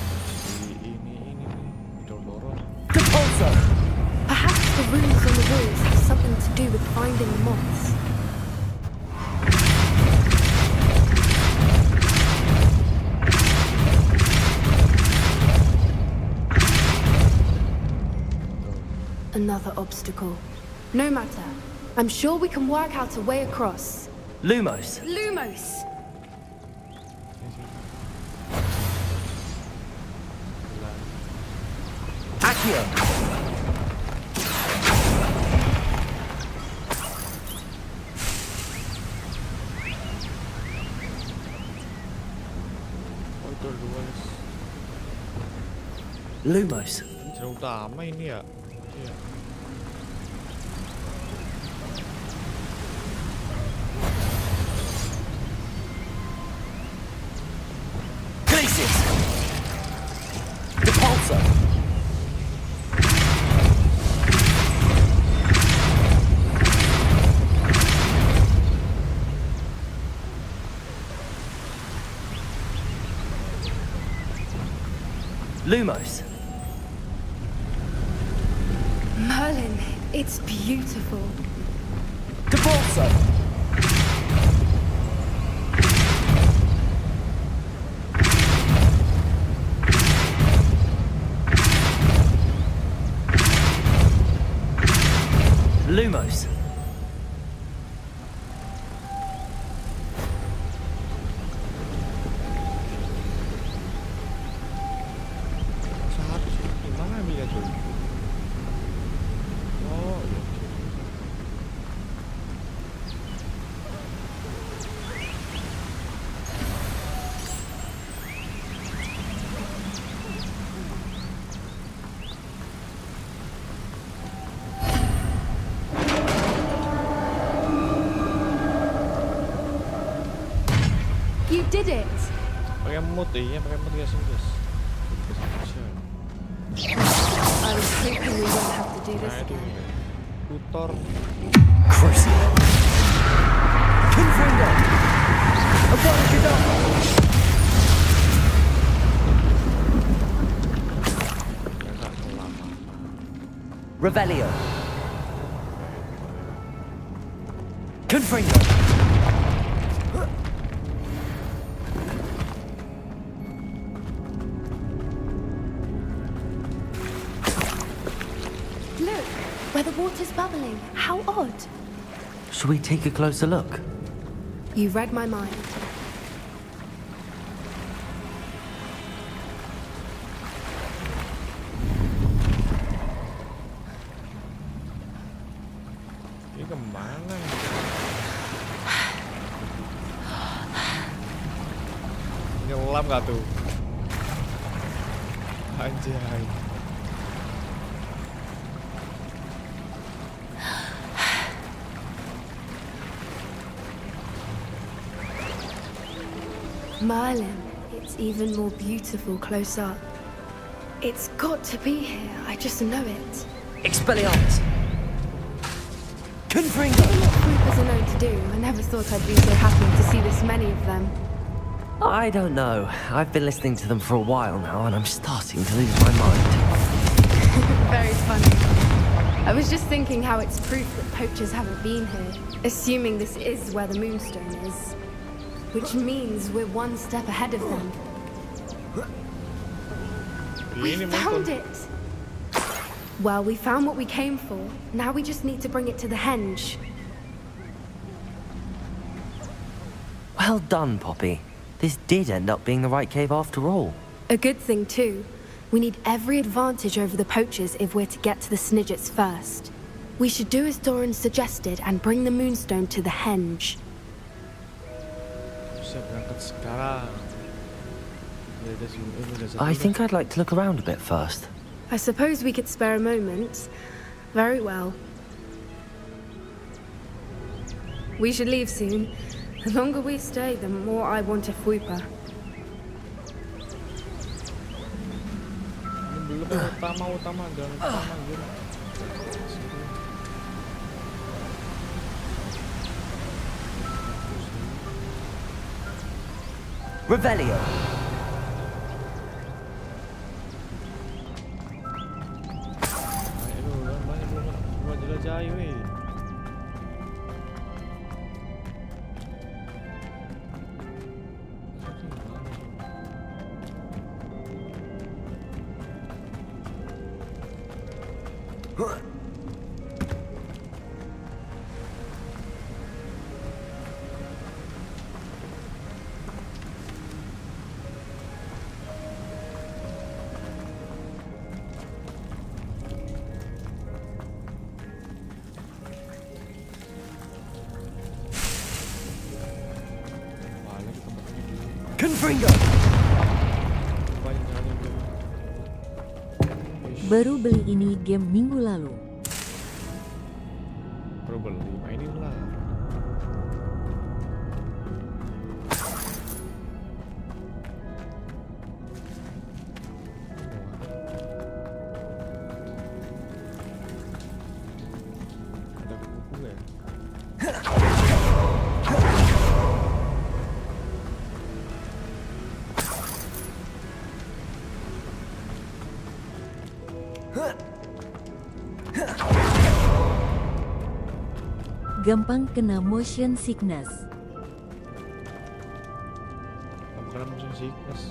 [SPEAKER 1] Ini didorong.
[SPEAKER 4] Repulsor!
[SPEAKER 8] Perhaps the runes on the walls have something to do with finding the moths. Another obstacle. No matter. I'm sure we can work out a way across.
[SPEAKER 4] Lumos!
[SPEAKER 8] Lumos!
[SPEAKER 4] Accio!
[SPEAKER 1] Oh itu luas.
[SPEAKER 4] Lumos!
[SPEAKER 1] Jalan utama ini ya. Iya.
[SPEAKER 4] Glacis! Repulsor! Lumos!
[SPEAKER 8] Merlin, it's beautiful.
[SPEAKER 4] Repulsor! Lumos!
[SPEAKER 1] Seharusnya gimana ambilnya tuh? Oh iya.
[SPEAKER 8] You did it!
[SPEAKER 1] Pakai mood ya, pakai mood ya sih guys.
[SPEAKER 8] I was hoping we won't have to do this
[SPEAKER 1] Nah itu
[SPEAKER 8] again.
[SPEAKER 1] tutor.
[SPEAKER 4] Crucible. Confringo! Revelio. Confringo.
[SPEAKER 8] Look, where the water's bubbling. How odd.
[SPEAKER 4] Should we take a closer look?
[SPEAKER 8] You read my mind.
[SPEAKER 1] Ini kemana ini? Nyelam gak tuh? Anjay.
[SPEAKER 8] Merlin, it's even more beautiful close up. It's got to be here, I just know it.
[SPEAKER 4] Expelliarmus! Confringo!
[SPEAKER 8] What Creepers are known to do, I never thought I'd be so happy to see this many of them.
[SPEAKER 4] I don't know. I've been listening to them for a while now, and I'm starting to lose my mind.
[SPEAKER 8] Very funny. I was just thinking how it's proof that poachers haven't been here, assuming this is where the Moonstone is. Which means we're one step ahead of them. We found it! Well, we found what we came for. Now we just need to bring it to the henge.
[SPEAKER 4] Well done, Poppy. This did end up being the right cave after all.
[SPEAKER 8] A good thing, too. We need every advantage over the poachers if we're to get to the Snidgets first. We should do as Doran suggested and bring the Moonstone to the henge.
[SPEAKER 4] I think I'd like to look around a bit first.
[SPEAKER 8] I suppose we could spare a moment. Very well. We should leave soon. The longer we stay, the more I want a Fuipa.
[SPEAKER 1] Utama dan utama gitu.
[SPEAKER 4] Revelio. Confringo.
[SPEAKER 14] Baru beli ini game minggu lalu.
[SPEAKER 1] Baru beli, mainin lah. Ada kuku ya?
[SPEAKER 14] Gampang kena motion sickness.
[SPEAKER 1] Bukan motion sickness.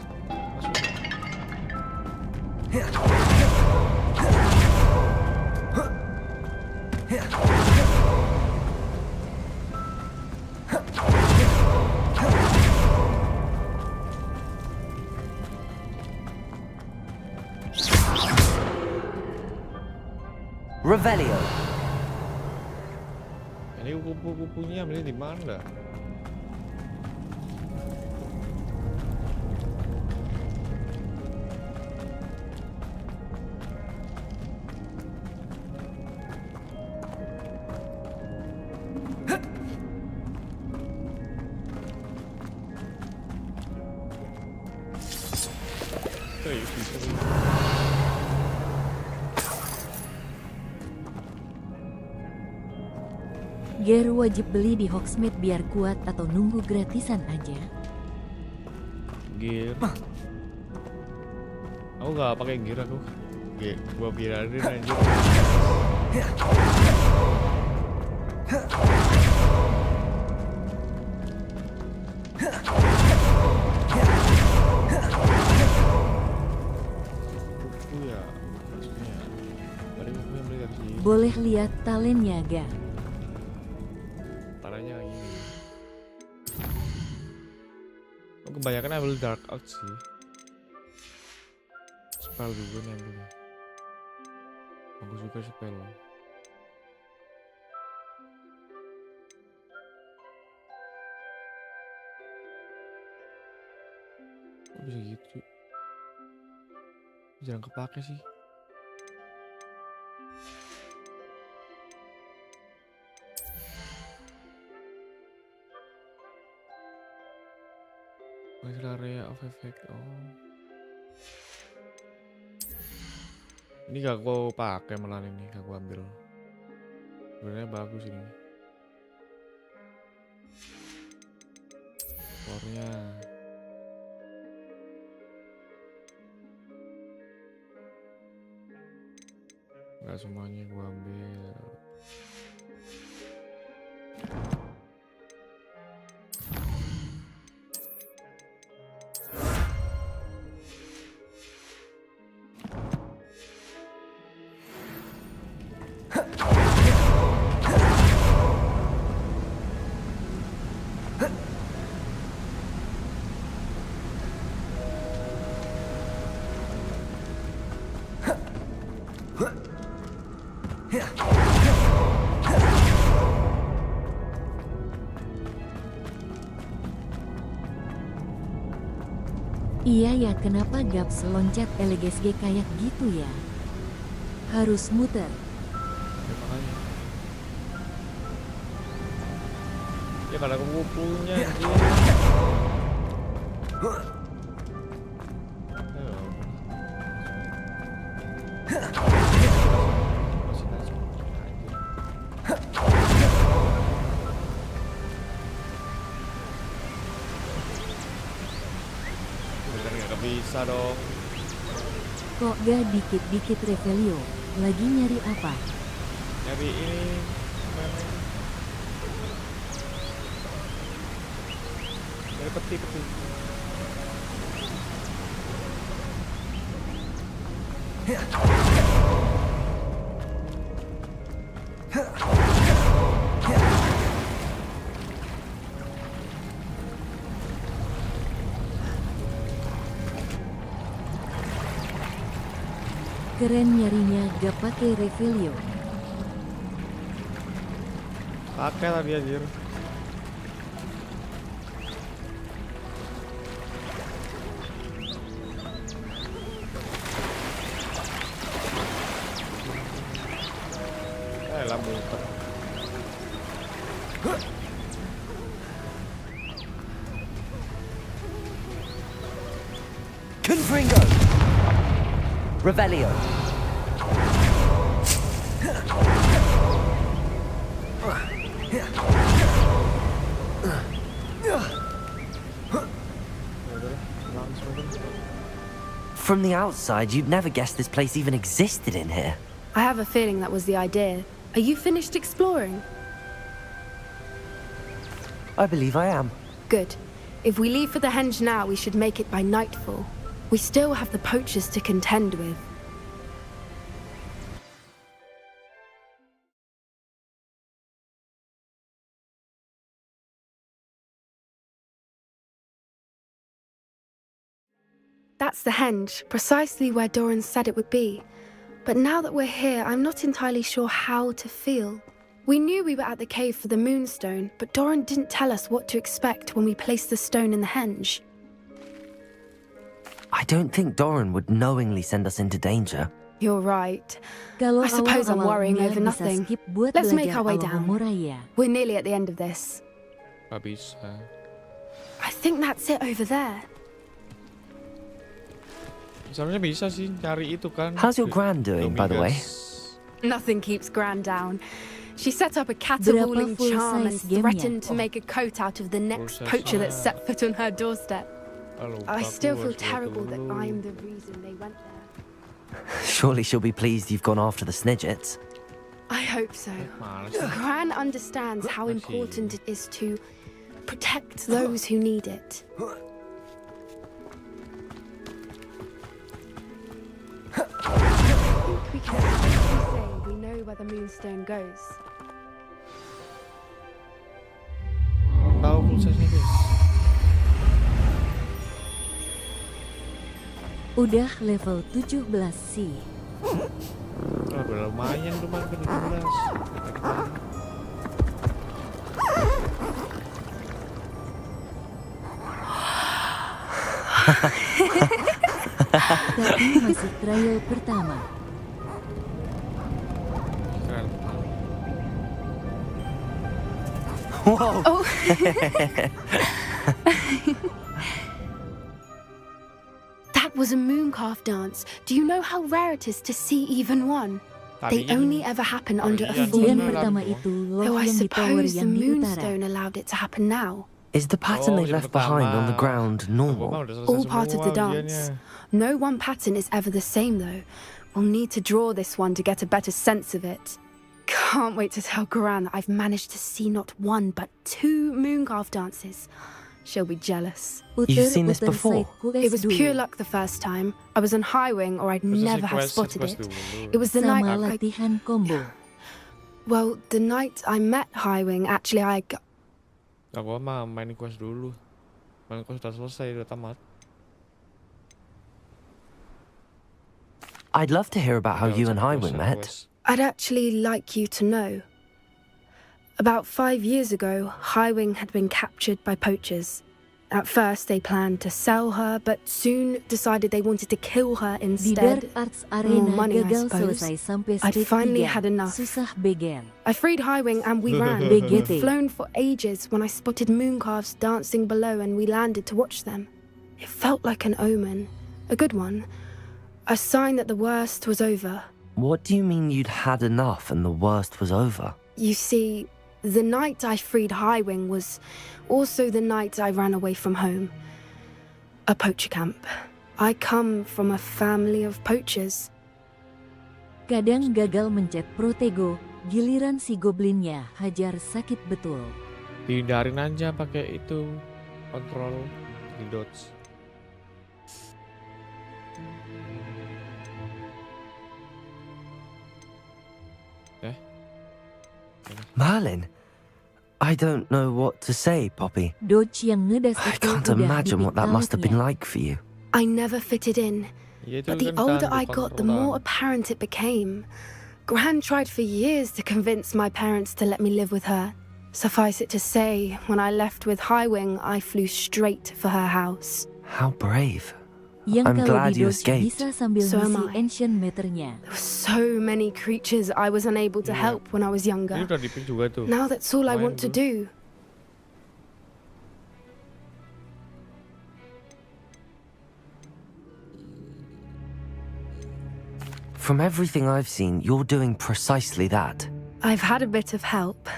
[SPEAKER 4] Revelio.
[SPEAKER 1] Ini kupu-kupunya beli di mana? bisa sih.
[SPEAKER 14] Gear wajib beli di Hogsmeade biar kuat atau nunggu gratisan aja?
[SPEAKER 1] Gear. Aku nggak pakai gear aku. Gua biarin aja.
[SPEAKER 14] Boleh lihat talentnya ga?
[SPEAKER 1] Talentnya kayak gini. Oh, kebanyakan ambil dark out sih. Spell juga nih ambil. Aku suka spell. Kok bisa gitu? Jarang kepake sih. Area of effect. Oh, ini gak gua pakai malah ini, gak gua ambil. Sebenarnya bagus ini. Core-nya. Gak semuanya gua ambil.
[SPEAKER 14] Iya ya, kenapa Gaps loncat LGSG kayak gitu ya? Harus muter.
[SPEAKER 1] Ya makanya. Ya kalau aku punya anjir. Bisa dong.
[SPEAKER 14] Kok gak dikit-dikit Revelio? Lagi nyari apa?
[SPEAKER 1] Nyari ini apa namanya? Nyari peti.
[SPEAKER 14] Keren nyarinya gak pakai Revelio.
[SPEAKER 1] Pakai tadi anjir. Lah muter.
[SPEAKER 4] Confringo! Revelio! From the outside, you'd never guess this place even existed in here.
[SPEAKER 8] I have a feeling that was the idea. Are you finished exploring?
[SPEAKER 4] I believe I am.
[SPEAKER 8] Good. If we leave for the henge now, we should make it by nightfall. We still have the poachers to contend with. That's the henge, precisely where Doran said it would be. But now that we're here, I'm not entirely sure how to feel. We knew we were at the cave for the moonstone, but Doran didn't tell us what to expect when we placed the stone in the henge.
[SPEAKER 4] I don't think Doran would knowingly send us into danger.
[SPEAKER 8] You're right.
[SPEAKER 14] Kalau
[SPEAKER 8] I suppose I'm worrying
[SPEAKER 14] awal-awalnya
[SPEAKER 8] over
[SPEAKER 14] bisa
[SPEAKER 8] nothing.
[SPEAKER 14] skip buat
[SPEAKER 8] Let's make
[SPEAKER 14] belajar
[SPEAKER 8] our way
[SPEAKER 14] Alma
[SPEAKER 8] down.
[SPEAKER 14] Moraya.
[SPEAKER 8] We're nearly at the end of this.
[SPEAKER 1] Gak bisa.
[SPEAKER 8] I think that's it over there.
[SPEAKER 1] Seharusnya bisa sih cari itu kan.
[SPEAKER 4] How's your gran doing, by the way?
[SPEAKER 8] Nothing keeps Gran down. She set up a caterwauling
[SPEAKER 14] full
[SPEAKER 8] charm and
[SPEAKER 14] size gamenya?
[SPEAKER 8] threatened to make a coat out of the next poacher that set foot on her doorstep. I still feel terrible that I'm the reason they went there.
[SPEAKER 4] Surely she'll be pleased you've gone after the Snidgets.
[SPEAKER 8] I hope so. Gran understands how important it is to protect those who need it. I think we can safely say we know where the Moonstone goes.
[SPEAKER 1] Tahu prosesnya guys.
[SPEAKER 14] Udah level 17 sih.
[SPEAKER 1] Udah lumayan tuh Bang, 17.
[SPEAKER 14] Tapi masih trial pertama.
[SPEAKER 1] Keren.
[SPEAKER 4] Whoa!
[SPEAKER 8] Oh. That was a mooncalf dance. Do you know how rare it is to see even one? They only ever happen under a full
[SPEAKER 14] Kejadian
[SPEAKER 8] moon.
[SPEAKER 14] pertama itu
[SPEAKER 8] Though
[SPEAKER 14] loh
[SPEAKER 8] I
[SPEAKER 14] yang di tower
[SPEAKER 8] suppose the
[SPEAKER 14] yang di utara.
[SPEAKER 8] Moonstone allowed it to happen now.
[SPEAKER 4] Is the pattern they left behind on the ground normal?
[SPEAKER 8] All part of the dance. No one pattern is ever the same though. We'll need to draw this one to get a better sense of it. Can't wait to tell Gran that I've managed to see not one but 2 mooncalf dances. She'll be jealous.
[SPEAKER 4] You've seen this before?
[SPEAKER 8] It was pure luck the first time. I was on Highwing or I'd never have spotted it. It was the night
[SPEAKER 14] Sama latihan combo.
[SPEAKER 8] Well, the night I met Highwing, actually
[SPEAKER 1] Aku mah main quest dulu. Main quest udah selesai, udah tamat.
[SPEAKER 4] I'd love to hear about how you and Highwing met.
[SPEAKER 8] I'd actually like you to know. About 5 years ago, Highwing had been captured by poachers. At first, they planned to sell her, but soon decided they wanted to kill her
[SPEAKER 14] Di
[SPEAKER 8] instead.
[SPEAKER 14] Dark Arts
[SPEAKER 8] More
[SPEAKER 14] Arena
[SPEAKER 8] money, I
[SPEAKER 14] gagal
[SPEAKER 8] suppose.
[SPEAKER 14] selesai sampai
[SPEAKER 8] I'd
[SPEAKER 14] stage
[SPEAKER 8] finally
[SPEAKER 14] 3.
[SPEAKER 8] had enough.
[SPEAKER 14] Susah begen.
[SPEAKER 8] I freed Highwing and we ran.
[SPEAKER 14] BGT.
[SPEAKER 8] We'd flown for ages when I spotted mooncalves dancing below and we landed to watch them. It felt like an omen, a good one, a sign that the worst was over.
[SPEAKER 4] What do you mean you'd had enough and the worst was over?
[SPEAKER 8] You see, the night I freed Highwing was also the night I ran away from home. A poacher camp. I come from a family of poachers.
[SPEAKER 14] Kadang gagal mencet Protego, giliran si goblinnya hajar sakit betul.
[SPEAKER 1] Dihindarin aja pakai itu kontrol di dodge.
[SPEAKER 4] Merlin? I don't know what to say, Poppy.
[SPEAKER 14] Dodge yang ngedas
[SPEAKER 4] I
[SPEAKER 14] itu
[SPEAKER 4] can't
[SPEAKER 14] udah
[SPEAKER 4] imagine what that must have been
[SPEAKER 14] dipitalnya.
[SPEAKER 4] like for you.
[SPEAKER 8] I never fitted in.
[SPEAKER 1] Ya, itu
[SPEAKER 8] But the
[SPEAKER 1] kan
[SPEAKER 8] older
[SPEAKER 1] kan
[SPEAKER 8] I got, the
[SPEAKER 1] dikontrol
[SPEAKER 8] more
[SPEAKER 1] kan.
[SPEAKER 8] apparent it became. Gran tried for years to convince my parents to let me live with her. Suffice it to say, when I left with Highwing, I flew straight for her house.
[SPEAKER 4] How brave.
[SPEAKER 14] Yang
[SPEAKER 4] I'm
[SPEAKER 14] kalau
[SPEAKER 4] glad
[SPEAKER 14] di
[SPEAKER 4] you
[SPEAKER 14] dodge
[SPEAKER 4] escaped.
[SPEAKER 14] bisa sambil
[SPEAKER 8] So am
[SPEAKER 14] ngisi
[SPEAKER 8] I.
[SPEAKER 14] ancient meternya.
[SPEAKER 8] There were so many creatures I was unable to help when I was
[SPEAKER 1] Ini
[SPEAKER 8] younger.
[SPEAKER 1] udah di-pick juga tuh.
[SPEAKER 8] Now that's all I
[SPEAKER 1] Lumayan
[SPEAKER 8] want to
[SPEAKER 1] tuh.
[SPEAKER 8] do.
[SPEAKER 4] From everything I've seen, you're doing precisely that.
[SPEAKER 8] I've had a bit of help.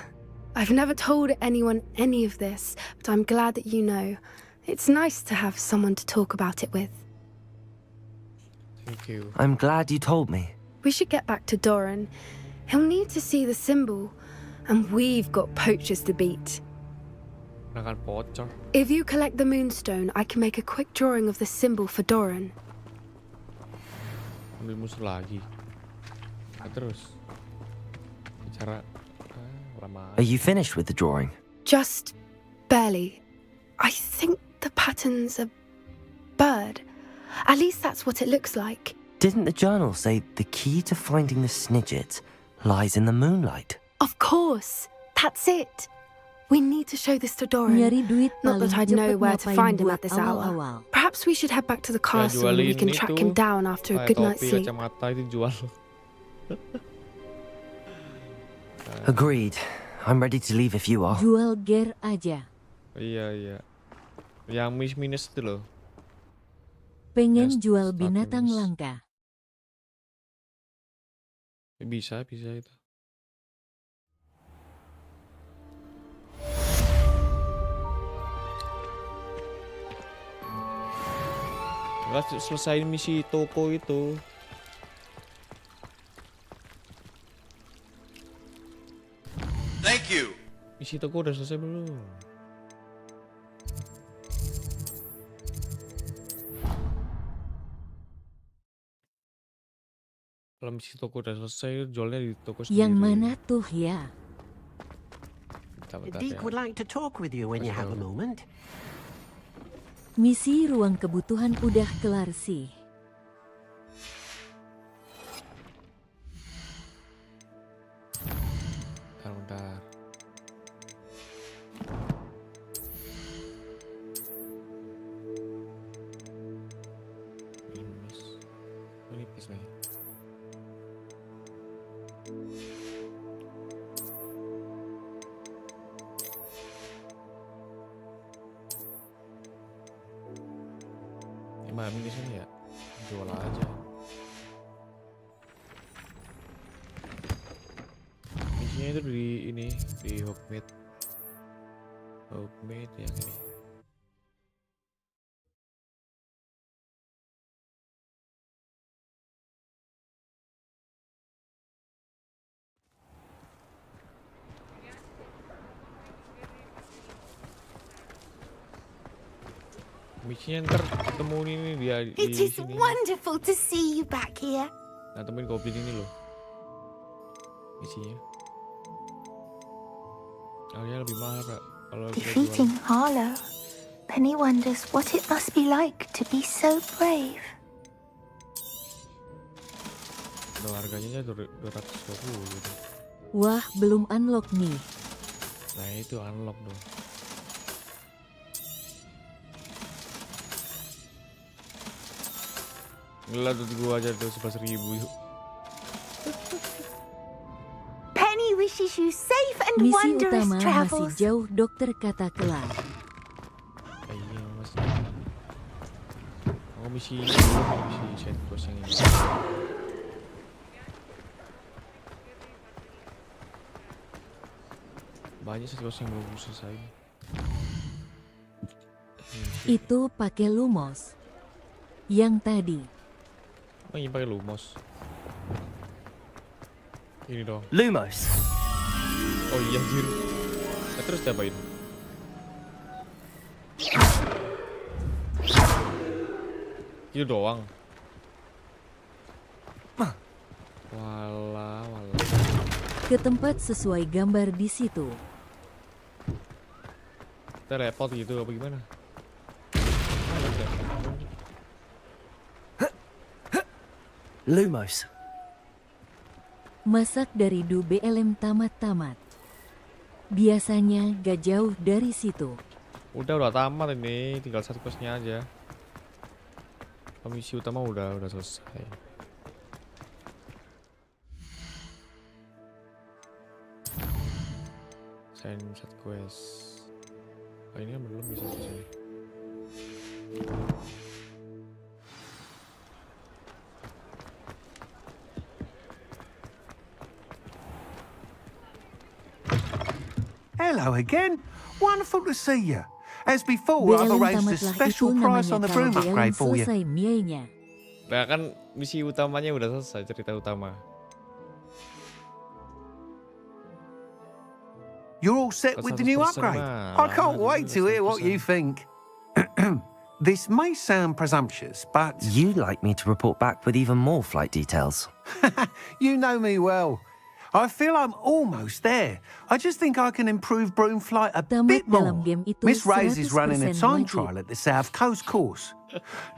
[SPEAKER 8] I've never told anyone any of this, but I'm glad that you know. It's nice to have someone to talk about it with.
[SPEAKER 1] Thank you.
[SPEAKER 4] I'm glad you told me.
[SPEAKER 8] We should get back to Doran. He'll need to see the symbol, and we've got poachers to beat.
[SPEAKER 1] Akan pocor.
[SPEAKER 8] If you collect the Moonstone, I can make a quick drawing of the symbol for Doran.
[SPEAKER 1] Ambil musuh lagi. Nah, terus. Bicara lama.
[SPEAKER 4] Are you finished with the drawing?
[SPEAKER 8] Just barely. I think the pattern's a bird. At least that's what it looks like.
[SPEAKER 4] Didn't the journal say the key to finding the Snidgets lies in the moonlight?
[SPEAKER 8] Of course. That's it. We need to show this to Doran.
[SPEAKER 14] Nyari duit
[SPEAKER 8] Not that
[SPEAKER 14] paling
[SPEAKER 8] I'd know
[SPEAKER 14] cepet
[SPEAKER 8] where to
[SPEAKER 14] ngapain
[SPEAKER 8] find him
[SPEAKER 14] buat
[SPEAKER 8] at this hour.
[SPEAKER 14] awal-awal.
[SPEAKER 8] Perhaps we should head back to the castle and we
[SPEAKER 1] jualin
[SPEAKER 8] can track him
[SPEAKER 1] itu,
[SPEAKER 8] down after a
[SPEAKER 1] kayak
[SPEAKER 8] good night's
[SPEAKER 1] topi,
[SPEAKER 8] sleep.
[SPEAKER 1] kacamata itu jual.
[SPEAKER 4] Agreed. I'm ready to leave if you are.
[SPEAKER 14] Jual gear aja.
[SPEAKER 1] Iya. Yang minus itu loh.
[SPEAKER 14] Pengen
[SPEAKER 1] Just
[SPEAKER 14] jual
[SPEAKER 1] start
[SPEAKER 14] binatang
[SPEAKER 1] this.
[SPEAKER 14] langka.
[SPEAKER 1] Bisa itu. Selesai misi toko itu.
[SPEAKER 15] Thank you.
[SPEAKER 1] Misi toko udah selesai belum? Kalau misi toko udah selesai, jualnya di toko sendiri.
[SPEAKER 14] Yang mana tuh ya?
[SPEAKER 1] Bentar
[SPEAKER 3] Deke would like to talk with you when you have a moment.
[SPEAKER 14] Misi ruang kebutuhan udah kelar sih.
[SPEAKER 1] Bentar. Ini pas nih. Mami di sini ya, jual aja. Misinya itu di Hogwarts. Hogwarts yang ini. Misinya ntar ketemu ini dia di
[SPEAKER 16] It is
[SPEAKER 1] sini.
[SPEAKER 16] wonderful to see you back here.
[SPEAKER 1] Nah, temuin goblin ini loh. Misinya. Harganya lebih mahal, Kak. Kalau kita
[SPEAKER 16] Defeating
[SPEAKER 1] jual.
[SPEAKER 16] Harlow. Penny wonders what it must be like to be so brave.
[SPEAKER 1] Tuh, harganya 220 gitu.
[SPEAKER 14] Wah, belum unlock nih.
[SPEAKER 1] Nah, itu unlock dong. Gila tuh gua aja tuh 11.000 yuk.
[SPEAKER 16] Penny wishes you safe and
[SPEAKER 14] Misi
[SPEAKER 16] wondrous
[SPEAKER 14] utama masih
[SPEAKER 16] travels.
[SPEAKER 14] jauh, dokter kata kelar.
[SPEAKER 1] Iya mas. Oh misi side quest yang ini. Banyak side quest yang belum selesai.
[SPEAKER 14] Itu pakai lumos. Yang tadi.
[SPEAKER 1] Oh ini pakai lumos. Ini dong.
[SPEAKER 6] Lumos.
[SPEAKER 1] Oh iya anjir. Nah, terus diapain? Itu doang. Walah.
[SPEAKER 14] Ke tempat sesuai gambar di situ.
[SPEAKER 1] Kita repot gitu apa gimana?
[SPEAKER 6] Lumos.
[SPEAKER 14] Masak dari du BLM tamat-tamat. Biasanya gak jauh dari situ.
[SPEAKER 1] Udah tamat ini, tinggal satu questnya aja. Misi utama udah selesai. Sign set quest. Oh ini kan belum bisa selesai.
[SPEAKER 12] Hello again. Wonderful to see you. As before, I've
[SPEAKER 14] BLM
[SPEAKER 12] arranged a
[SPEAKER 14] tamatlah
[SPEAKER 12] special
[SPEAKER 14] itu
[SPEAKER 12] price
[SPEAKER 14] namanya
[SPEAKER 12] on the
[SPEAKER 14] kalau
[SPEAKER 12] broom
[SPEAKER 14] BLM
[SPEAKER 12] upgrade for you.
[SPEAKER 14] selesai mienya.
[SPEAKER 1] Nah kan misi utamanya udah selesai, cerita utama.
[SPEAKER 12] You're all set with the new
[SPEAKER 1] 100%
[SPEAKER 12] upgrade.
[SPEAKER 1] mah.
[SPEAKER 12] I can't wait to hear what you think. This may sound presumptuous, but...
[SPEAKER 4] You'd like me to report back with even more flight details.
[SPEAKER 12] You know me well. I feel I'm almost there. I just think I can improve broom flight a bit more.
[SPEAKER 14] dalam game itu
[SPEAKER 12] Miss Ray's is running a
[SPEAKER 14] 100%
[SPEAKER 12] time
[SPEAKER 14] wajib.
[SPEAKER 12] trial at the South Coast course.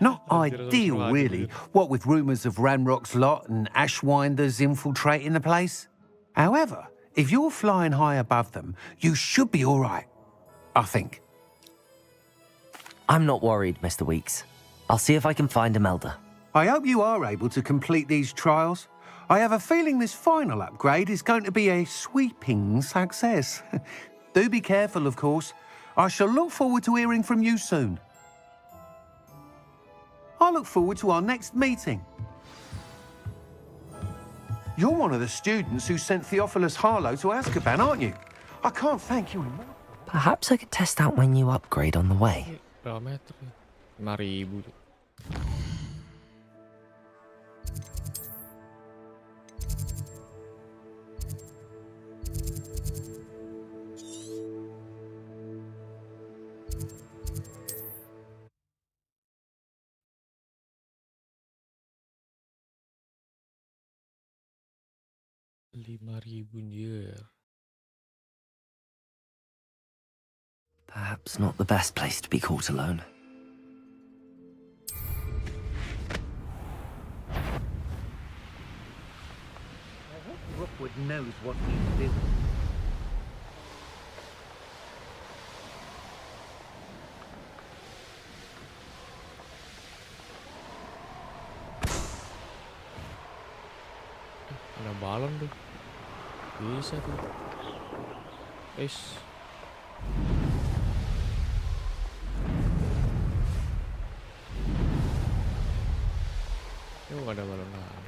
[SPEAKER 12] Not ideal, really, what with rumours of Ranrock's lot and Ashwinders infiltrating the place. However, if you're flying high above them, you should be all right, I think.
[SPEAKER 4] I'm not worried, Mr. Weeks. I'll see if I can find Imelda.
[SPEAKER 12] I hope you are able to complete these trials. I have a feeling this final upgrade is going to be a sweeping success. Do be careful, of course. I shall look forward to hearing from you soon. I look forward to our next meeting. You're one of the students who sent Theophilus Harlow to Azkaban, aren't you? I can't thank you enough.
[SPEAKER 4] Perhaps I could test out my new upgrade on the way.
[SPEAKER 1] Berapa meter ya? 5.000 tuh. $5.000.
[SPEAKER 4] Perhaps not the best place to be caught alone.
[SPEAKER 12] I hope Rookwood knows what he's doing.
[SPEAKER 1] Ada balon tuh. Bisa tuh. Ada balon lagi.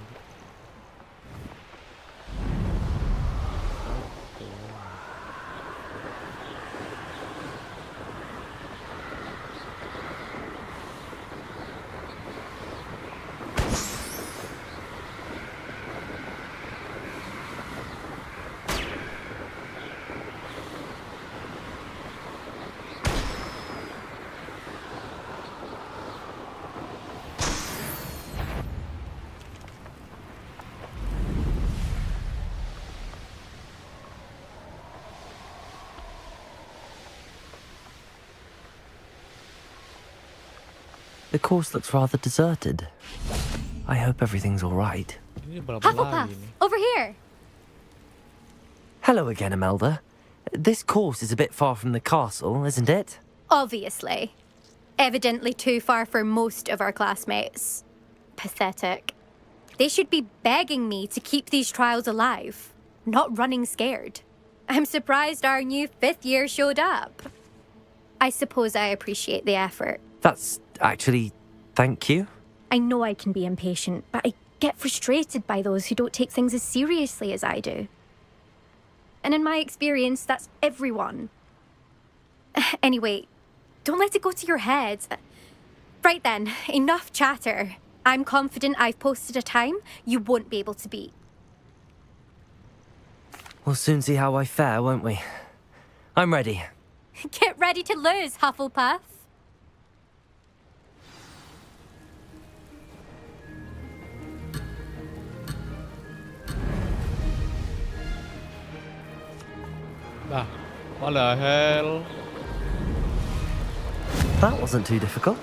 [SPEAKER 4] The course looks rather deserted. I hope everything's all right.
[SPEAKER 17] Hufflepuff, over here.
[SPEAKER 4] Hello again, Imelda. This course is a bit far from the castle, isn't it?
[SPEAKER 17] Obviously. Evidently too far for most of our classmates. Pathetic. They should be begging me to keep these trials alive, not running scared. I'm surprised our new 5th year showed up. I suppose I appreciate the effort.
[SPEAKER 4] That's actually... thank you.
[SPEAKER 17] I know I can be impatient, but I get frustrated by those who don't take things as seriously as I do. And in my experience, that's everyone. Anyway, don't let it go to your head. Right then, enough chatter. I'm confident I've posted a time you won't be able to beat.
[SPEAKER 4] We'll soon see how I fare, won't we? I'm ready.
[SPEAKER 17] Get ready to lose, Hufflepuff.
[SPEAKER 1] What the hell?
[SPEAKER 4] That wasn't too difficult.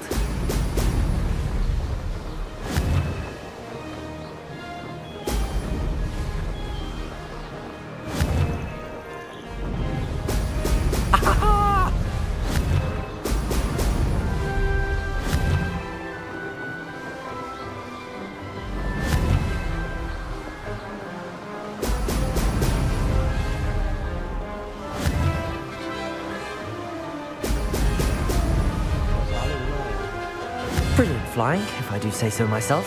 [SPEAKER 4] Brilliant flying, if I do say so myself.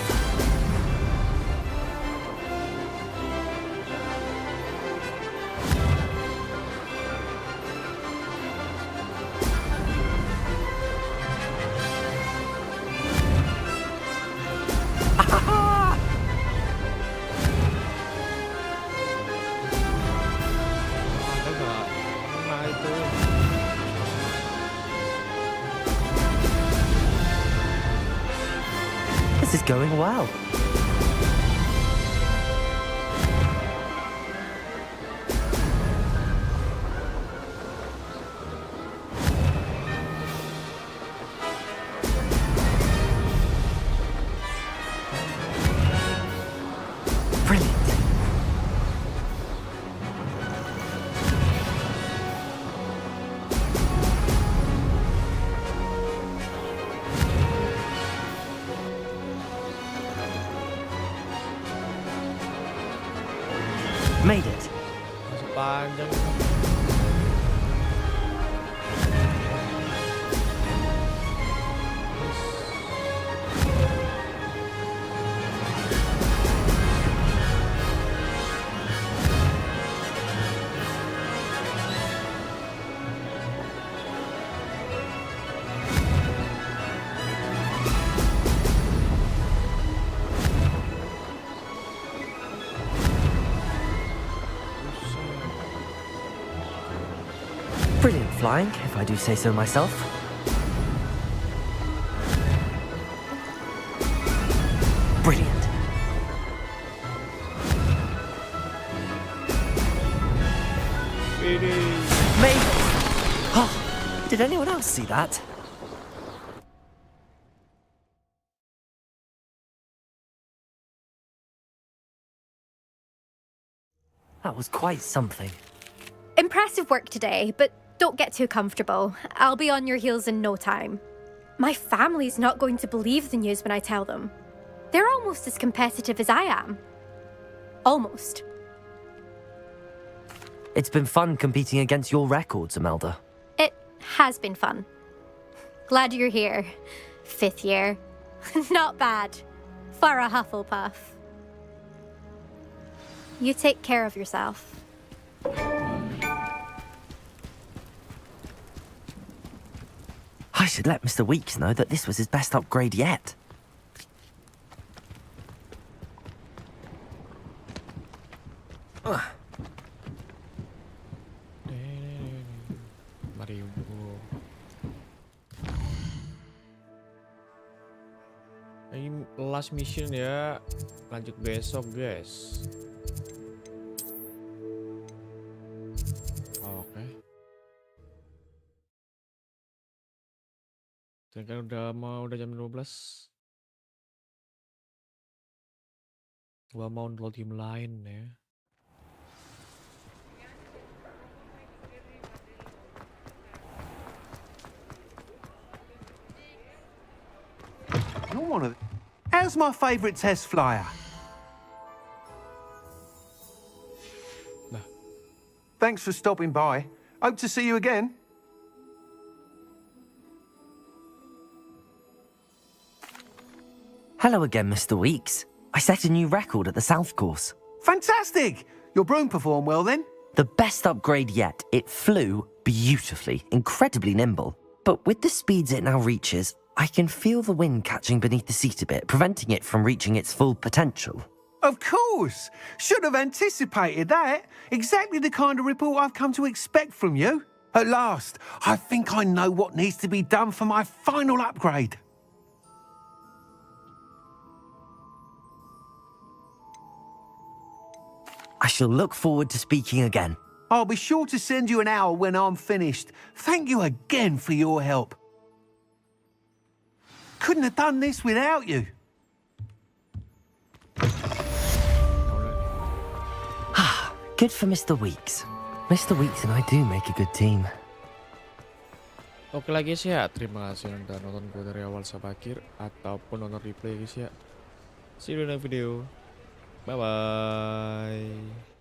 [SPEAKER 4] This is going well. Brilliant. Made it.
[SPEAKER 1] Masih panjang.
[SPEAKER 4] Brilliant flying, if I do say so myself. Brilliant. Mabel! Oh, did anyone else see that? That was quite something.
[SPEAKER 17] Impressive work today, but don't get too comfortable. I'll be on your heels in no time. My family's not going to believe the news when I tell them. They're almost as competitive as I am. Almost.
[SPEAKER 4] It's been fun competing against your records, Imelda.
[SPEAKER 17] It has been fun. Glad you're here. 5th year. Not bad. For a Hufflepuff. You take care of yourself.
[SPEAKER 4] I should let Mr. Weeks know that this was his best upgrade yet.
[SPEAKER 1] Mari bro. Ini last mission ya. Lanjut besok, guys. Oke. Kan udah jam 12. Gua mau download game lain ya.
[SPEAKER 12] You're one of... How's my favourite test flyer?
[SPEAKER 1] Nah.
[SPEAKER 12] Thanks for stopping by. Hope to see you again.
[SPEAKER 4] Hello again, Mr. Weeks. I set a new record at the South Course.
[SPEAKER 12] Fantastic! Your broom performed well then?
[SPEAKER 4] The best upgrade yet. It flew beautifully, incredibly nimble. But with the speeds it now reaches, I can feel the wind catching beneath the seat a bit, preventing it from reaching its full potential.
[SPEAKER 12] Of course! Should have anticipated that. Exactly the kind of report I've come to expect from you. At last, I think I know what needs to be done for my final upgrade.
[SPEAKER 4] I shall look forward to speaking again.
[SPEAKER 12] I'll be sure to send you an hour when I'm finished. Thank you again for your help. Couldn't have done this without you.
[SPEAKER 4] Good for Mr. Weeks. Mr. Weeks and I do make a good team.
[SPEAKER 1] Oke lah guys ya, terima kasih udah nonton gue dari awal sampai akhir ataupun nonton replay guys ya. See you in the video. Bye bye.